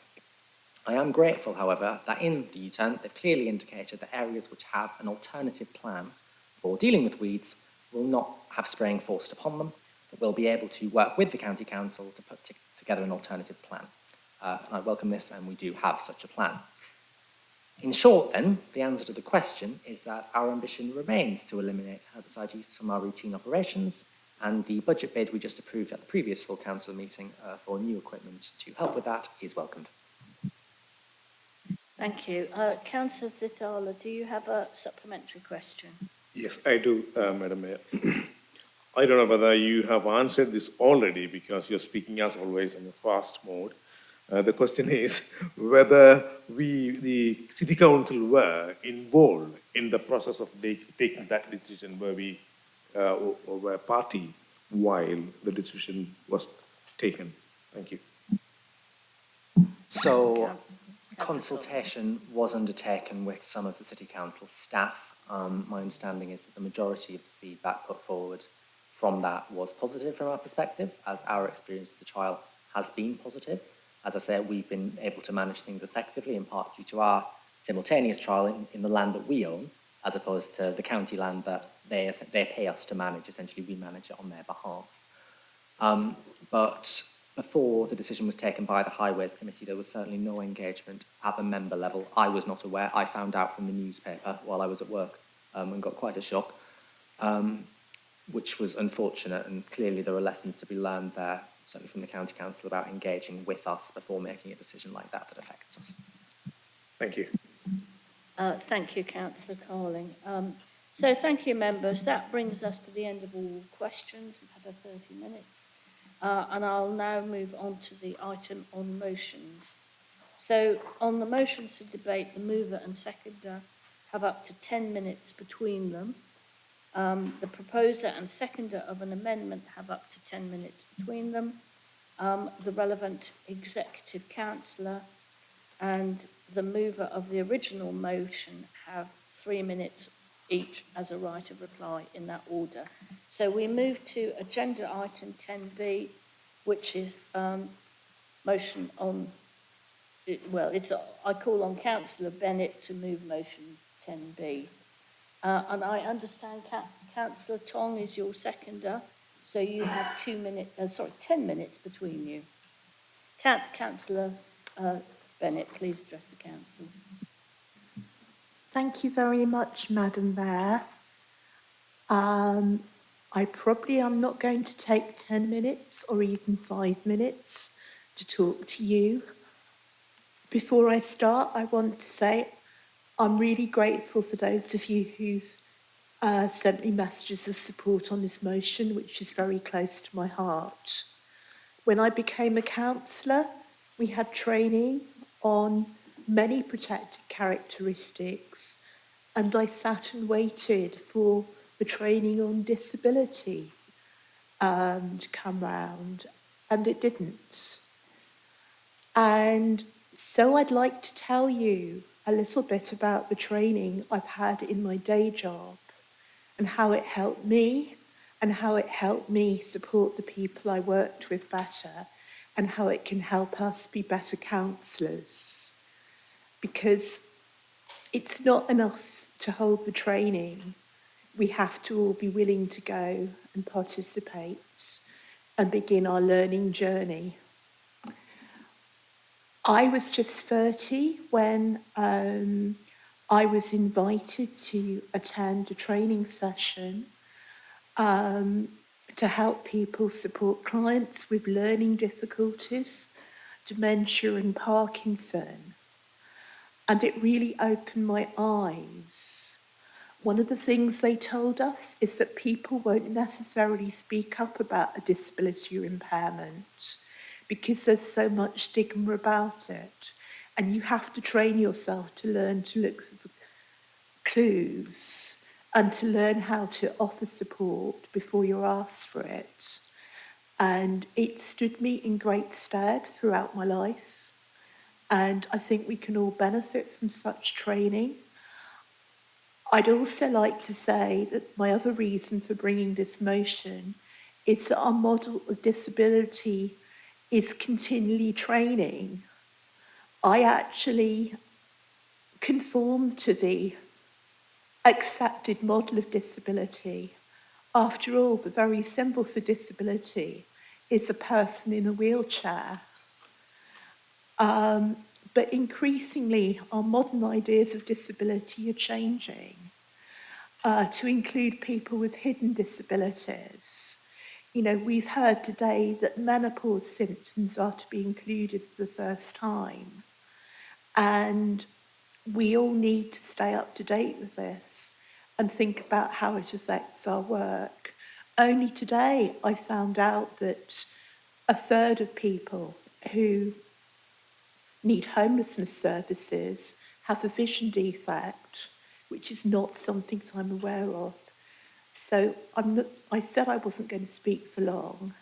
I am grateful, however, that in the U-turn they've clearly indicated that areas which have an alternative plan for dealing with weeds will not have spraying forced upon them, but will be able to work with the County Council to put together an alternative plan. And I welcome this, and we do have such a plan. In short, then, the answer to the question is that our ambition remains to eliminate herbicide use from our routine operations, and the budget bid we just approved at the previous full council meeting for new equipment to help with that is welcomed. Thank you. Councillor Thitala, do you have a supplementary question? Yes, I do, Madam Mayor. I don't know whether you have answered this already, because you're speaking as always in the fast mode. The question is whether the City Council were involved in the process of taking that decision, where we were party while the decision was taken. Thank you. So, consultation was undertaken with some of the City Council staff. My understanding is that the majority of the feedback put forward from that was positive from our perspective, as our experience of the trial has been positive. As I said, we've been able to manage things effectively, in part due to our simultaneous trial in the land that we own, as opposed to the county land that they pay us to manage. Essentially, we manage it on their behalf. But before the decision was taken by the Highways Committee, there was certainly no engagement at the member level. I was not aware. I found out from the newspaper while I was at work and got quite a shock, which was unfortunate, and clearly there are lessons to be learned there, certainly from the County Council, about engaging with us before making a decision like that that affects us. Thank you. Thank you, Councillor Carling. So thank you, members. That brings us to the end of all questions. We've had 30 minutes. And I'll now move on to the item on motions. So on the motions to debate, the mover and seconder have up to 10 minutes between them. The proposer and seconder of an amendment have up to 10 minutes between them. The relevant executive councillor and the mover of the original motion have 3 minutes each as a right of reply in that order. So we move to agenda item 10B, which is motion on, I call on Councillor Bennett to move motion 10B. And I understand Councillor Tong is your seconder, so you have 10 minutes between you. Councillor Bennett, please address the council. Thank you very much, Madam Mayor. I probably am not going to take 10 minutes or even 5 minutes to talk to you. Before I start, I want to say I'm really grateful for those of you who've sent me messages of support on this motion, which is very close to my heart. When I became a councillor, we had training on many protected characteristics, and I sat and waited for the training on disability to come round, and it didn't. And so I'd like to tell you a little bit about the training I've had in my day job and how it helped me and how it helped me support the people I worked with better and how it can help us be better councillors. Because it's not enough to hold the training. We have to all be willing to go and participate and begin our learning journey. I was just 30 when I was invited to attend a training session to help people support clients with learning difficulties, dementia and Parkinson. And it really opened my eyes. One of the things they told us is that people won't necessarily speak up about a disability or impairment because there's so much stigma about it. And you have to train yourself to learn to look for clues and to learn how to offer support before you're asked for it. And it stood me in great stead throughout my life. And I think we can all benefit from such training. I'd also like to say that my other reason for bringing this motion is that our model of disability is continually training. I actually conform to the accepted model of disability. After all, the very symbol for disability is a person in a wheelchair. But increasingly, our modern ideas of disability are changing to include people with hidden disabilities. You know, we've heard today that menopause symptoms are to be included for the first time. And we all need to stay up to date with this and think about how it affects our work. Only today I found out that a third of people who need homelessness services have a vision defect, which is not something that I'm aware of. So I said I wasn't going to speak for long.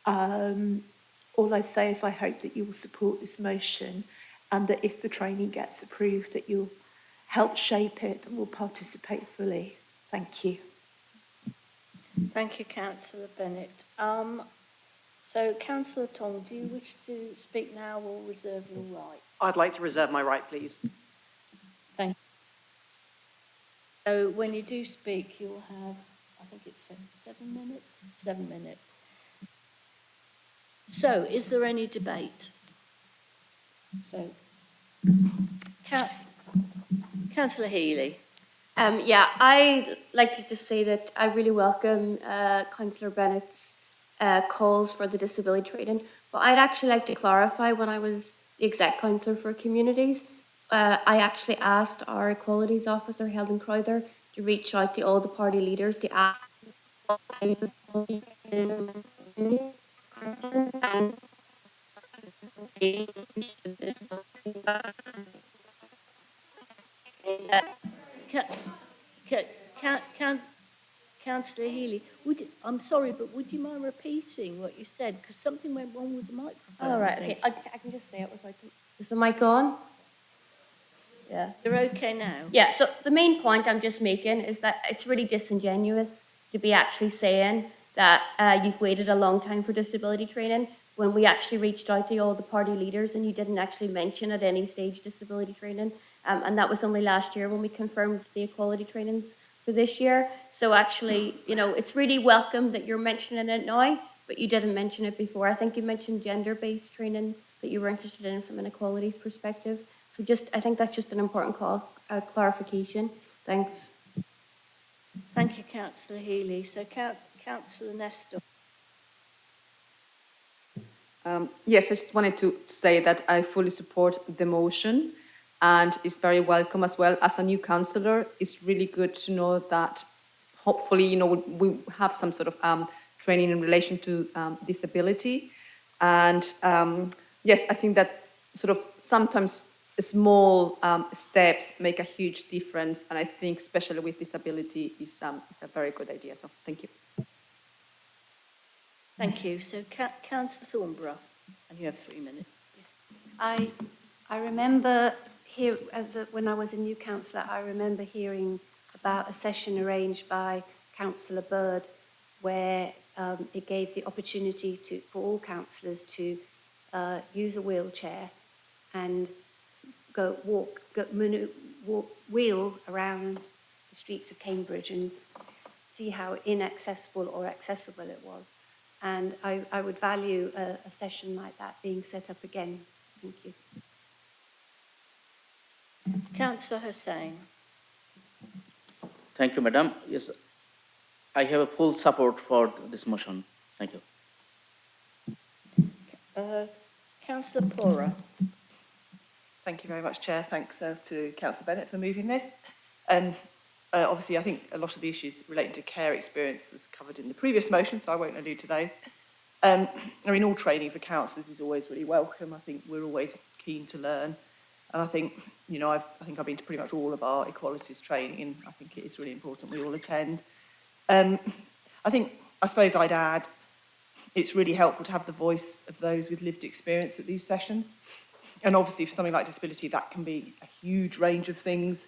All I say is I hope that you will support this motion and that if the training gets approved, that you'll help shape it and will participate fully. Thank you. Thank you, Councillor Bennett. So, Councillor Tong, do you wish to speak now or reserve your right? I'd like to reserve my right, please. Thank you. So, when you do speak, you'll have, I think it's 7 minutes? 7 minutes. So, is there any debate? So, Councillor Healy. Yeah, I'd like to just say that I really welcome Councillor Bennett's calls for the disability training, but I'd actually like to clarify when I was the exec councillor for communities, I actually asked our equalities officer, Helen Crowther, to reach out to all the party leaders to ask Councillor Healy, I'm sorry, but would you mind repeating what you said? Because something went wrong with the microphone. Oh, right, okay. I can just say it without the... Is the mic on? Yeah. You're okay now? Yeah, so the main point I'm just making is that it's really disingenuous to be actually saying that you've waited a long time for disability training when we actually reached out to all the party leaders and you didn't actually mention at any stage disability training. And that was only last year when we confirmed the equality trainings for this year. So actually, you know, it's really welcome that you're mentioning it now, but you didn't mention it before. I think you mentioned gender-based training that you were interested in from an equalities perspective. So I think that's just an important clarification. Thanks. Thank you, Councillor Healy. So, Councillor Nestor. Yes, I just wanted to say that I fully support the motion, and it's very welcome as well. As a new councillor, it's really good to know that hopefully, you know, we have some sort of training in relation to disability. And yes, I think that sort of sometimes small steps make a huge difference, and I think especially with disability is a very good idea. So thank you. Thank you. So, Councillor Thornborough, and you have 3 minutes. I remember here, when I was a new councillor, I remember hearing about a session arranged by Councillor Bird where it gave the opportunity for all councillors to use a wheelchair and wheel around the streets of Cambridge and see how inaccessible or accessible it was. And I would value a session like that being set up again. Thank you. Councillor Hussain. Thank you, Madam. Yes, I have a full support for this motion. Thank you. Councillor Pora. Thank you very much, Chair. Thanks to Councillor Bennett for moving this. Obviously, I think a lot of the issues relating to care experience was covered in the previous motion, so I won't allude to those. I mean, all training for councillors is always really welcome. I think we're always keen to learn. And I think, you know, I think I've been to pretty much all of our equalities training, and I think it is really important we all attend. I suppose I'd add, it's really helpful to have the voice of those with lived experience at these sessions. And obviously, for something like disability, that can be a huge range of things.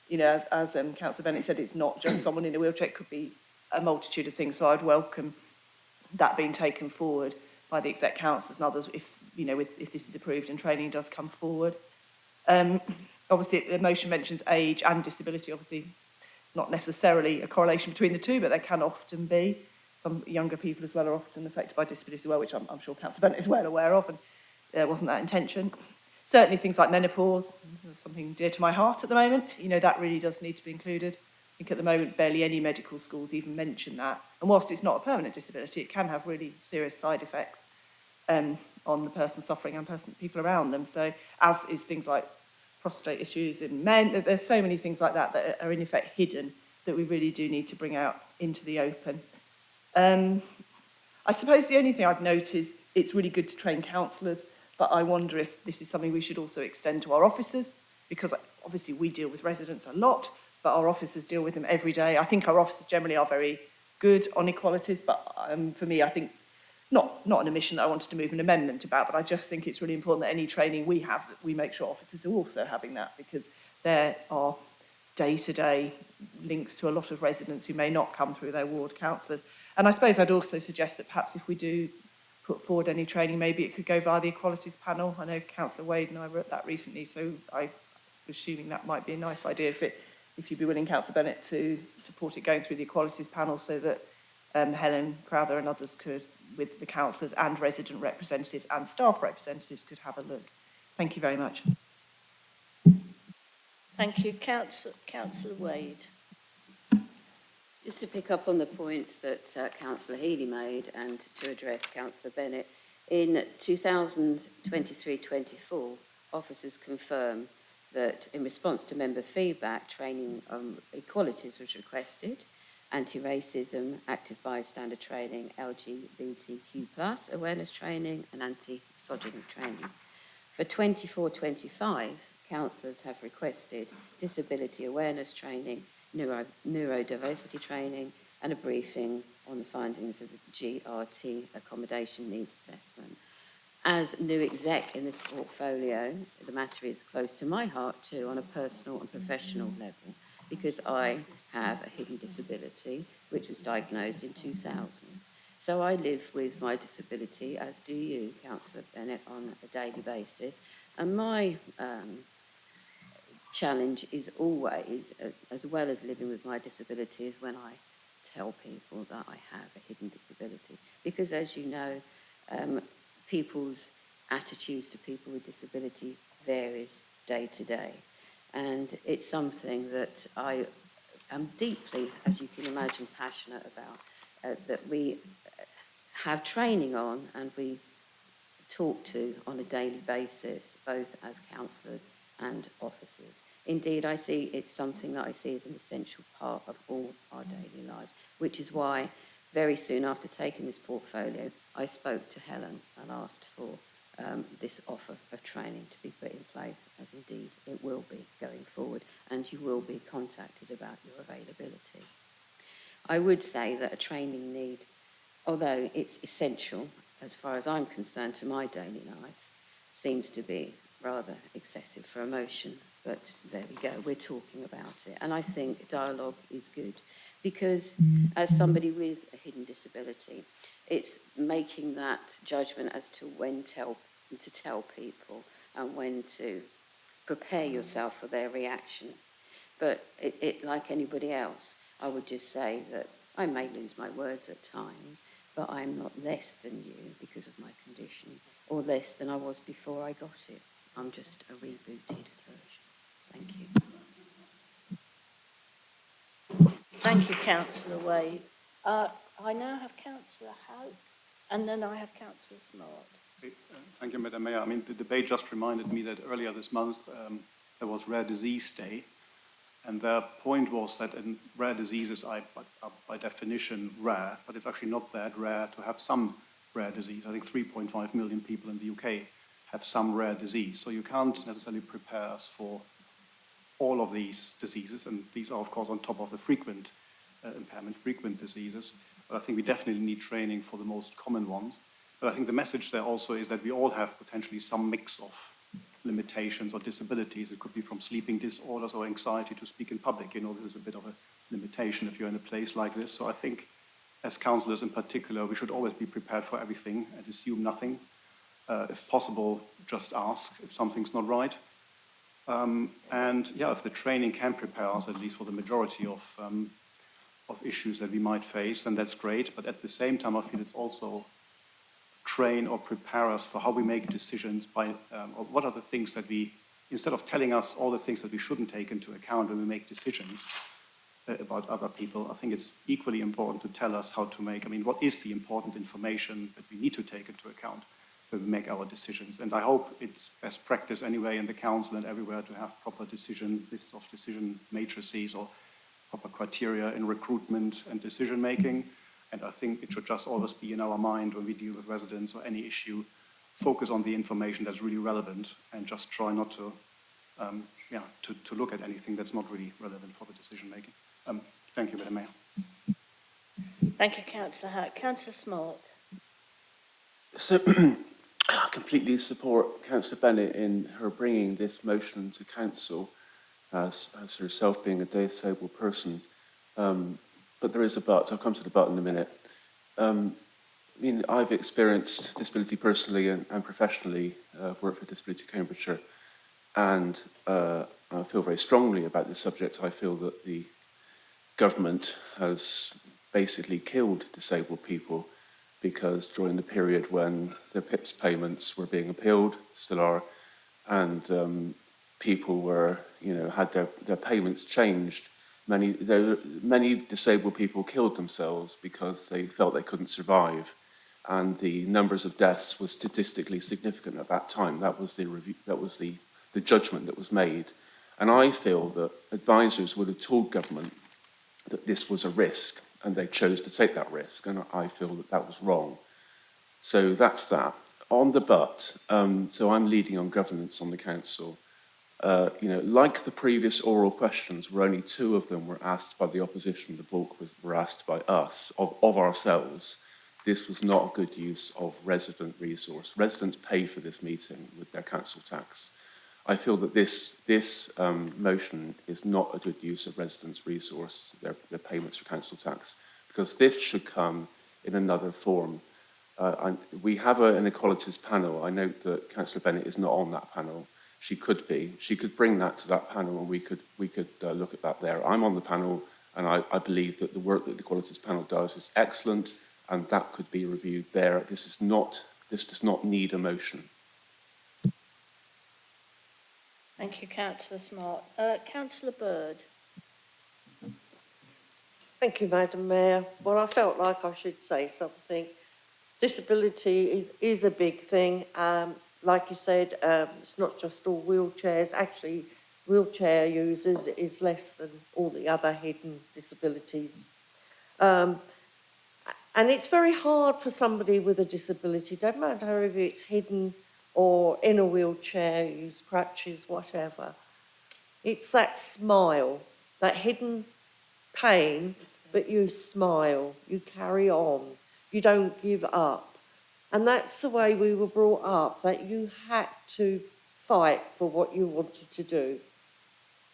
You know, as Councillor Bennett said, it's not just someone in a wheelchair, it could be a multitude of things. So I'd welcome that being taken forward by the exec councillors and others if, you know, if this is approved and training does come forward. Obviously, the motion mentions age and disability. Obviously, not necessarily a correlation between the two, but there can often be. Some younger people as well are often affected by disability as well, which I'm sure Councillor Bennett is well aware of, and there wasn't that intention. Certainly things like menopause, something dear to my heart at the moment, you know, that really does need to be included. I think at the moment barely any medical schools even mention that. And whilst it's not a permanent disability, it can have really serious side effects on the person suffering and people around them. So as is things like prostate issues in men, there's so many things like that that are in effect hidden that we really do need to bring out into the open. I suppose the only thing I've noticed is it's really good to train counsellors, but I wonder if this is something we should also extend to our officers, because obviously we deal with residents a lot, but our officers deal with them every day. I think our officers generally are very good on equalities, but for me, I think not an omission that I wanted to move an amendment about, but I just think it's really important that any training we have, that we make sure officers are also having that, because there are day-to-day links to a lot of residents who may not come through their ward counsellors. And I suppose I'd also suggest that perhaps if we do put forward any training, maybe it could go via the Equalities Panel. I know Councillor Wade and I wrote that recently, so I'm assuming that might be a nice idea if you'd be willing, Councillor Bennett, to support it going through the Equalities Panel so that Helen Crowther and others could, with the councillors and resident representatives and staff representatives, could have a look. Thank you very much. Thank you. Councillor Wade. Just to pick up on the points that Councillor Healy made and to address Councillor Bennett, in 2023-24, officers confirm that in response to member feedback, training on equalities was requested, anti-racism, active bystander training, LGBTQ+ awareness training and anti-misogyny training. For 24-25, councillors have requested disability awareness training, neurodiversity training and a briefing on the findings of the GRT accommodation needs assessment. As new exec in this portfolio, the matter is close to my heart too on a personal and professional level, because I have a hidden disability which was diagnosed in 2000. So I live with my disability, as do you, Councillor Bennett, on a daily basis. And my challenge is always, as well as living with my disability, is when I tell people that I have a hidden disability. Because as you know, people's attitudes to people with disability varies day to day. And it's something that I am deeply, as you can imagine, passionate about, that we have training on and we talk to on a daily basis, both as councillors and officers. Indeed, I see it's something that I see as an essential part of all our daily lives, which is why very soon after taking this portfolio, I spoke to Helen and asked for this offer of training to be put in place, as indeed it will be going forward, and you will be contacted about your availability. I would say that a training need, although it's essential as far as I'm concerned to my daily life, seems to be rather excessive for emotion, but there we go, we're talking about it. And I think dialogue is good because as somebody with a hidden disability, it's making that judgment as to when to tell people and when to prepare yourself for their reaction. But it like anybody else, I would just say that I may lose my words at times, but I'm not less than you because of my condition, or less than I was before I got it. I'm just a rebooted version. Thank you. Thank you, Councillor Wade. I now have Councillor Howe, and then I have Councillor Smart. Thank you, Madam Mayor. I mean, the debate just reminded me that earlier this month there was Rare Disease Day, and their point was that in rare diseases are by definition rare, but it's actually not that rare to have some rare disease. I think 3.5 million people in the UK have some rare disease, so you can't necessarily prepare us for all of these diseases, and these are, of course, on top of the frequent impairment, frequent diseases. But I think we definitely need training for the most common ones. But I think the message there also is that we all have potentially some mix of limitations or disabilities. It could be from sleeping disorders or anxiety to speak in public. You know, there's a bit of a limitation if you're in a place like this. So I think as councillors in particular, we should always be prepared for everything and assume nothing. If possible, just ask if something's not right. And yeah, if the training can prepare us, at least for the majority of issues that we might face, then that's great. But at the same time, I feel it's also train or prepare us for how we make decisions by, or what are the things that we, instead of telling us all the things that we shouldn't take into account when we make decisions about other people, I think it's equally important to tell us how to make, I mean, what is the important information that we need to take into account when we make our decisions. And I hope it's best practice anyway in the council and everywhere to have proper lists of decision matrices or proper criteria in recruitment and decision making. And I think it should just always be in our mind when we deal with residents or any issue, focus on the information that's really relevant and just try not to, to look at anything that's not really relevant for the decision making. Thank you, Madam Mayor. Thank you, Councillor Howe. Councillor Smart. So I completely support Councillor Bennett in her bringing this motion to council as herself being a disabled person. But there is a but. I'll come to the but in a minute. I mean, I've experienced disability personally and professionally. I've worked for Disability Cambridgeshire, and I feel very strongly about this subject. I feel that the government has basically killed disabled people because during the period when the PIPS payments were being appealed, still are, and people were, had their payments changed, many disabled people killed themselves because they felt they couldn't survive, and the numbers of deaths were statistically significant at that time. That was the review. That was the judgment that was made, and I feel that advisors would have told government that this was a risk, and they chose to take that risk, and I feel that that was wrong. So that's that. On the but, so I'm leading on governance on the council. Like the previous oral questions, where only 2 of them were asked by the opposition, the bulk were asked by us, of ourselves. This was not a good use of resident resource. Residents pay for this meeting with their council tax. I feel that this motion is not a good use of residents' resource, their payments for council tax, because this should come in another form. We have an equalities panel. I note that Councillor Bennett is not on that panel. she could be. She could bring that to that panel, and we could look at that there. I'm on the panel, and I believe that the work that the Equalities Panel does is excellent, and that could be reviewed there. This does not need a motion. Thank you, Councillor Smart. Councillor Bird. Thank you, Madam Mayor. Well, I felt like I should say something. Disability is a big thing. Like you said, it's not just all wheelchairs. Actually, wheelchair users is less than all the other hidden disabilities. And it's very hard for somebody with a disability, don't matter if it's hidden or in a wheelchair, use crutches, whatever. It's that smile, that hidden pain, but you smile, you carry on, you don't give up. And that's the way we were brought up, that you had to fight for what you wanted to do.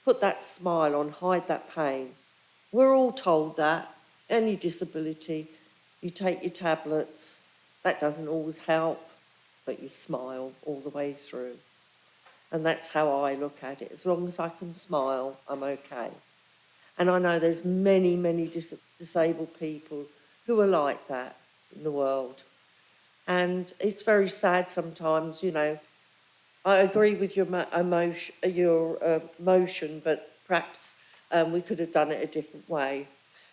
Put that smile on, hide that pain. We're all told that, any disability, you take your tablets, that doesn't always help, but you smile all the way through. And that's how I look at it. As long as I can smile, I'm okay. And I know there's many, many disabled people who are like that in the world. And it's very sad sometimes, you know. I agree with your motion, but perhaps we could have done it a different way.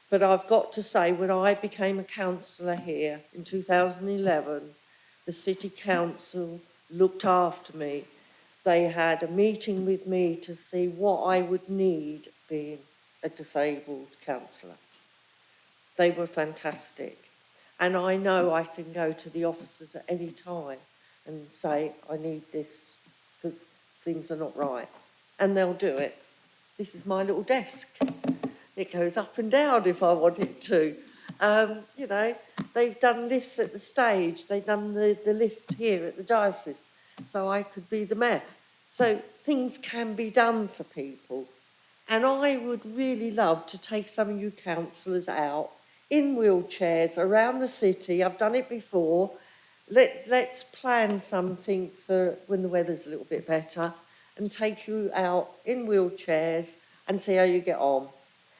But I've got to say, when I became a councillor here in 2011, the City Council looked after me. They had a meeting with me to see what I would need being a disabled councillor. They were fantastic. And I know I can go to the officers at any time and say, I need this because things are not right. And they'll do it. This is my little desk. It goes up and down if I want it to. You know, they've done lifts at the stage. They've done the lift here at the diocese, so I could be the mayor. So things can be done for people. And I would really love to take some of you councillors out in wheelchairs around the city. I've done it before. Let's plan something for when the weather's a little bit better and take you out in wheelchairs and see how you get on.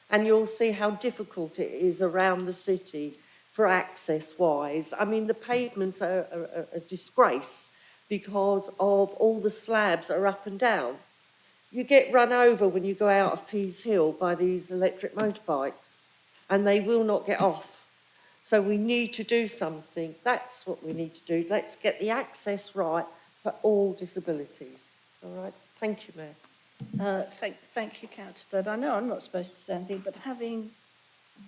And you'll see how difficult it is around the city for access-wise. I mean, the pavements are a disgrace because of all the slabs that are up and down. You get run over when you go out of Pease Hill by these electric motorbikes, and they will not get off. So we need to do something. That's what we need to do. Let's get the access right for all disabilities. All right? Thank you, Mayor. Thank you, Councillor Bird. I know I'm not supposed to say anything, but having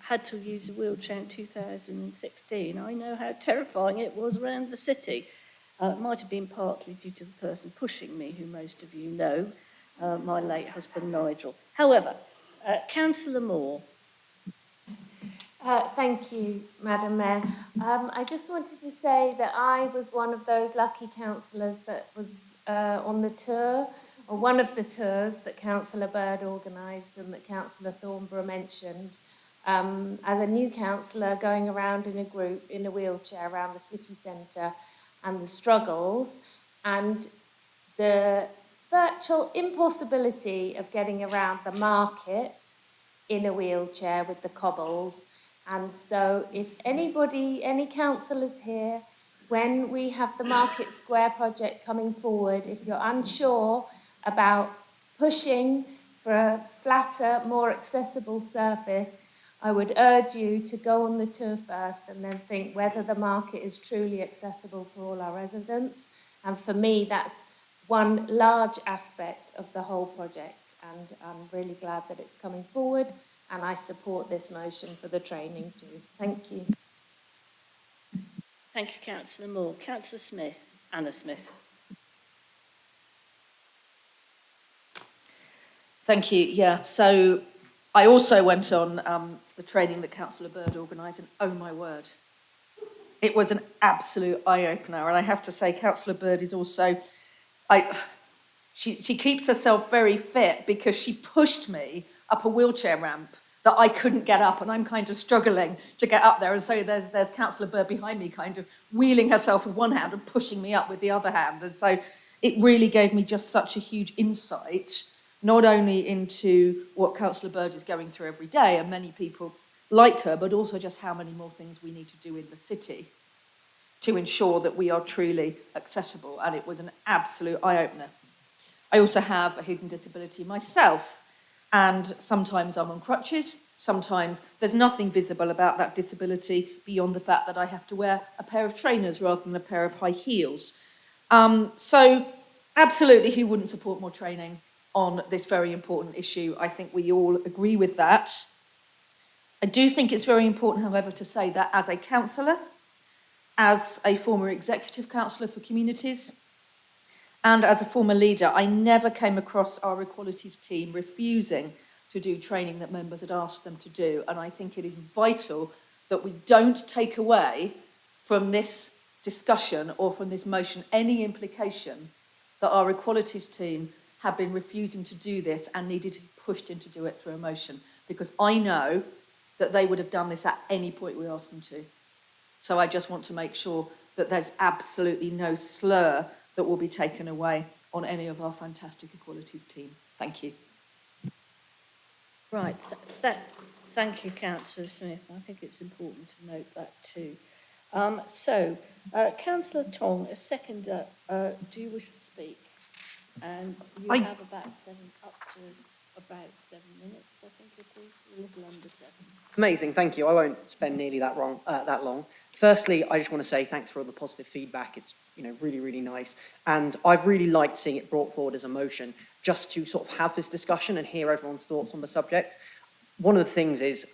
had to use a wheelchair in 2016, I know how terrifying it was around the city. It might have been partly due to the person pushing me, who most of you know, my late husband Nigel. However, Councillor Moore. Thank you, Madam Mayor. I just wanted to say that I was one of those lucky councillors that was on the tour, or one of the tours that Councillor Bird organised and that Councillor Thornborough mentioned. As a new councillor going around in a group in a wheelchair around the city centre and the struggles and the virtual impossibility of getting around the market in a wheelchair with the cobbles. And so if anybody, any councillors here, when we have the Market Square project coming forward, if you're unsure about pushing for a flatter, more accessible surface, I would urge you to go on the tour first and then think whether the market is truly accessible for all our residents. And for me, that's one large aspect of the whole project. And I'm really glad that it's coming forward. And I support this motion for the training too. Thank you. Thank you, Councillor Moore. Councillor Smith, Anna Smith. Thank you. Yeah, so I also went on the training that Councillor Bird organised, and oh my word, it was an absolute eye-opener. And I have to say, Councillor Bird is also, she keeps herself very fit because she pushed me up a wheelchair ramp that I couldn't get up, and I'm kind of struggling to get up there. And so there's Councillor Bird behind me kind of wheeling herself with one hand and pushing me up with the other hand. And so it really gave me just such a huge insight, not only into what Councillor Bird is going through every day, and many people like her, but also just how many more things we need to do in the city to ensure that we are truly accessible. And it was an absolute eye-opener. I also have a hidden disability myself, and sometimes I'm on crutches, sometimes there's nothing visible about that disability beyond the fact that I have to wear a pair of trainers rather than a pair of high heels. So absolutely, who wouldn't support more training on this very important issue? I think we all agree with that. I do think it's very important, however, to say that as a councillor, as a former executive councillor for communities, and as a former leader, I never came across our equalities team refusing to do training that members had asked them to do. And I think it is vital that we don't take away from this discussion or from this motion any implication that our equalities team have been refusing to do this and needed to be pushed in to do it through a motion, because I know that they would have done this at any point we asked them to. So I just want to make sure that there's absolutely no slur that will be taken away on any of our fantastic equalities team. Thank you. Right, thank you, Councillor Smith. I think it's important to note that too. Councillor Tong, a seconder, do you wish to speak? And you have up to about 7 minutes, I think it is, a little under 7. Amazing, thank you. I won't spend nearly that long. Firstly, I just want to say thanks for all the positive feedback. It's really, really nice. And I've really liked seeing it brought forward as a motion, just to sort of have this discussion and hear everyone's thoughts on the subject. One of the things is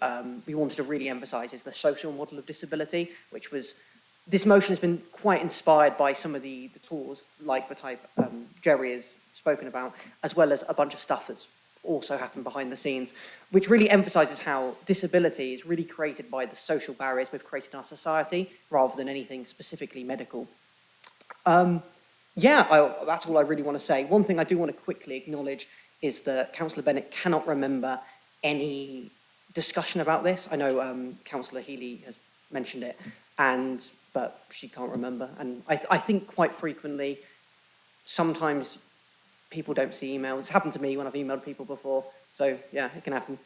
we wanted to really emphasise is the social model of disability, which was, this motion has been quite inspired by some of the tools, like the type Jerry has spoken about, as well as a bunch of stuff that's also happened behind the scenes, which really emphasises how disability is really created by the social barriers we've created in our society, rather than anything specifically medical. That's all I really want to say. One thing I do want to quickly acknowledge is that Councillor Bennett cannot remember any discussion about this. I know Councillor Healy has mentioned it, but she can't remember. And I think quite frequently, sometimes people don't see emails. It's happened to me when I've emailed people before. So, yeah, it can happen.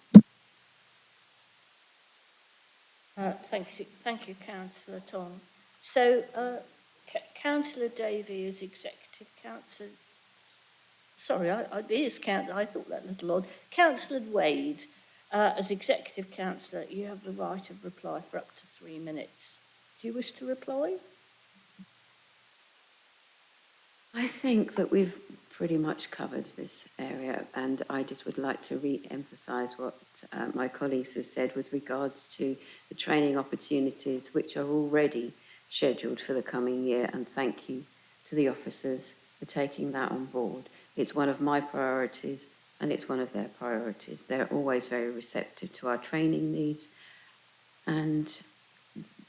Thank you, Councillor Tong. So, Councillor Davey is executive councillor. Sorry, I thought that a little odd. Councillor Wade, as executive councillor, you have the right of reply for up to 3 minutes. Do you wish to reply? I think that we've pretty much covered this area, and I just would like to re-emphasise what my colleagues have said with regards to the training opportunities which are already scheduled for the coming year, and thank you to the officers for taking that on board. It's one of my priorities and it's one of their priorities. They're always very receptive to our training needs, and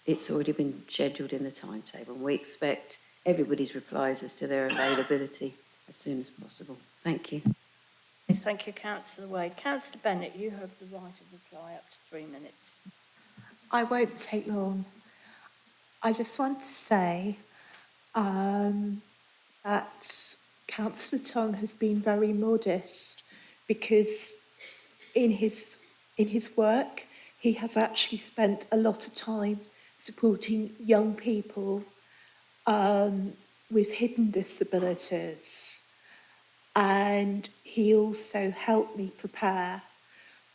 it's already been scheduled in the timetable. We expect everybody's replies as to their availability as soon as possible. Thank you. Thank you, Councillor Wade. Councillor Bennett, you have the right of reply up to 3 minutes. I won't take long. I just want to say that Councillor Tong has been very modest, because in his work, he has actually spent a lot of time supporting young people with hidden disabilities. And he also helped me prepare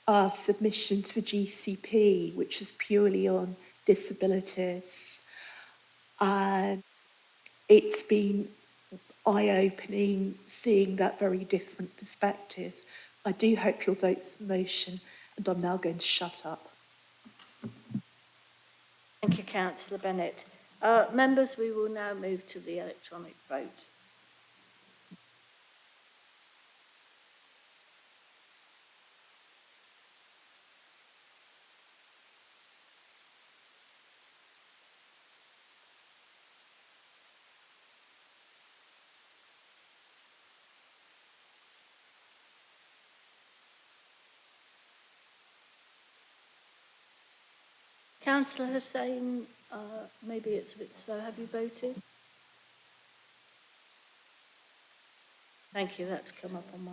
our submissions for GCP, which is purely on disabilities. And it's been eye-opening seeing that very different perspective. I do hope you'll vote for the motion, and I'm now going to shut up. Thank you, Councillor Bennett. Members, we will now move to the electronic vote. Councillor Hussain, maybe it's a bit slow. Have you voted? Thank you, that's come up on my...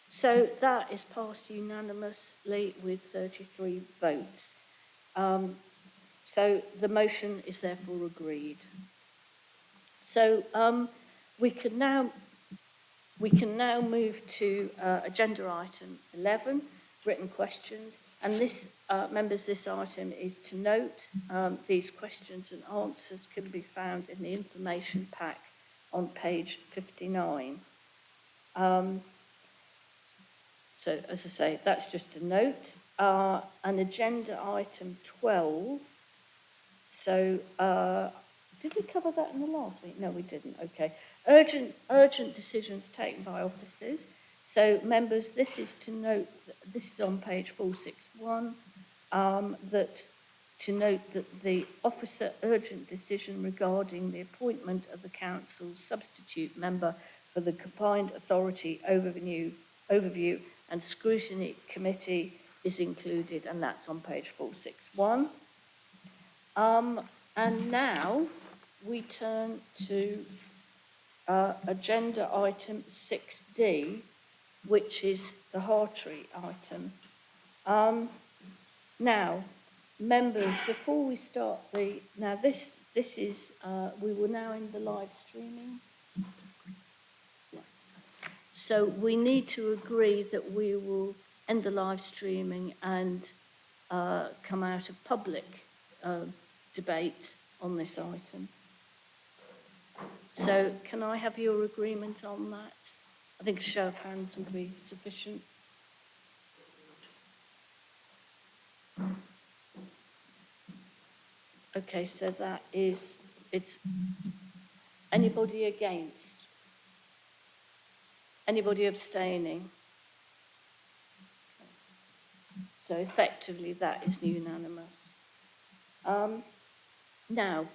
So that is passed unanimously with 33 votes. So the motion is therefore agreed. So we can now move to agenda item 11, written questions. And this, members, this item is to note these questions and answers can be found in the information pack on page 59. So, as I say, that's just a note. An agenda item 12. So, did we cover that in the last meeting? No, we didn't. Okay. Urgent decisions taken by officers. So, members, this is to note, this is on page 461, that to note that the officer urgent decision regarding the appointment of the council's substitute member for the Combined Authority Overview and Scrutiny Committee is included, and that's on page 461. And now we turn to agenda item 6D, which is the Hartree item. Now, members, before we start this is, we will now end the live streaming. So we need to agree that we will end the live streaming and come out of public debate on this item. So can I have your agreement on that? I think a show of hands will be sufficient. Okay, so that is, it's anybody against? Anybody abstaining? So effectively that is unanimous. Now,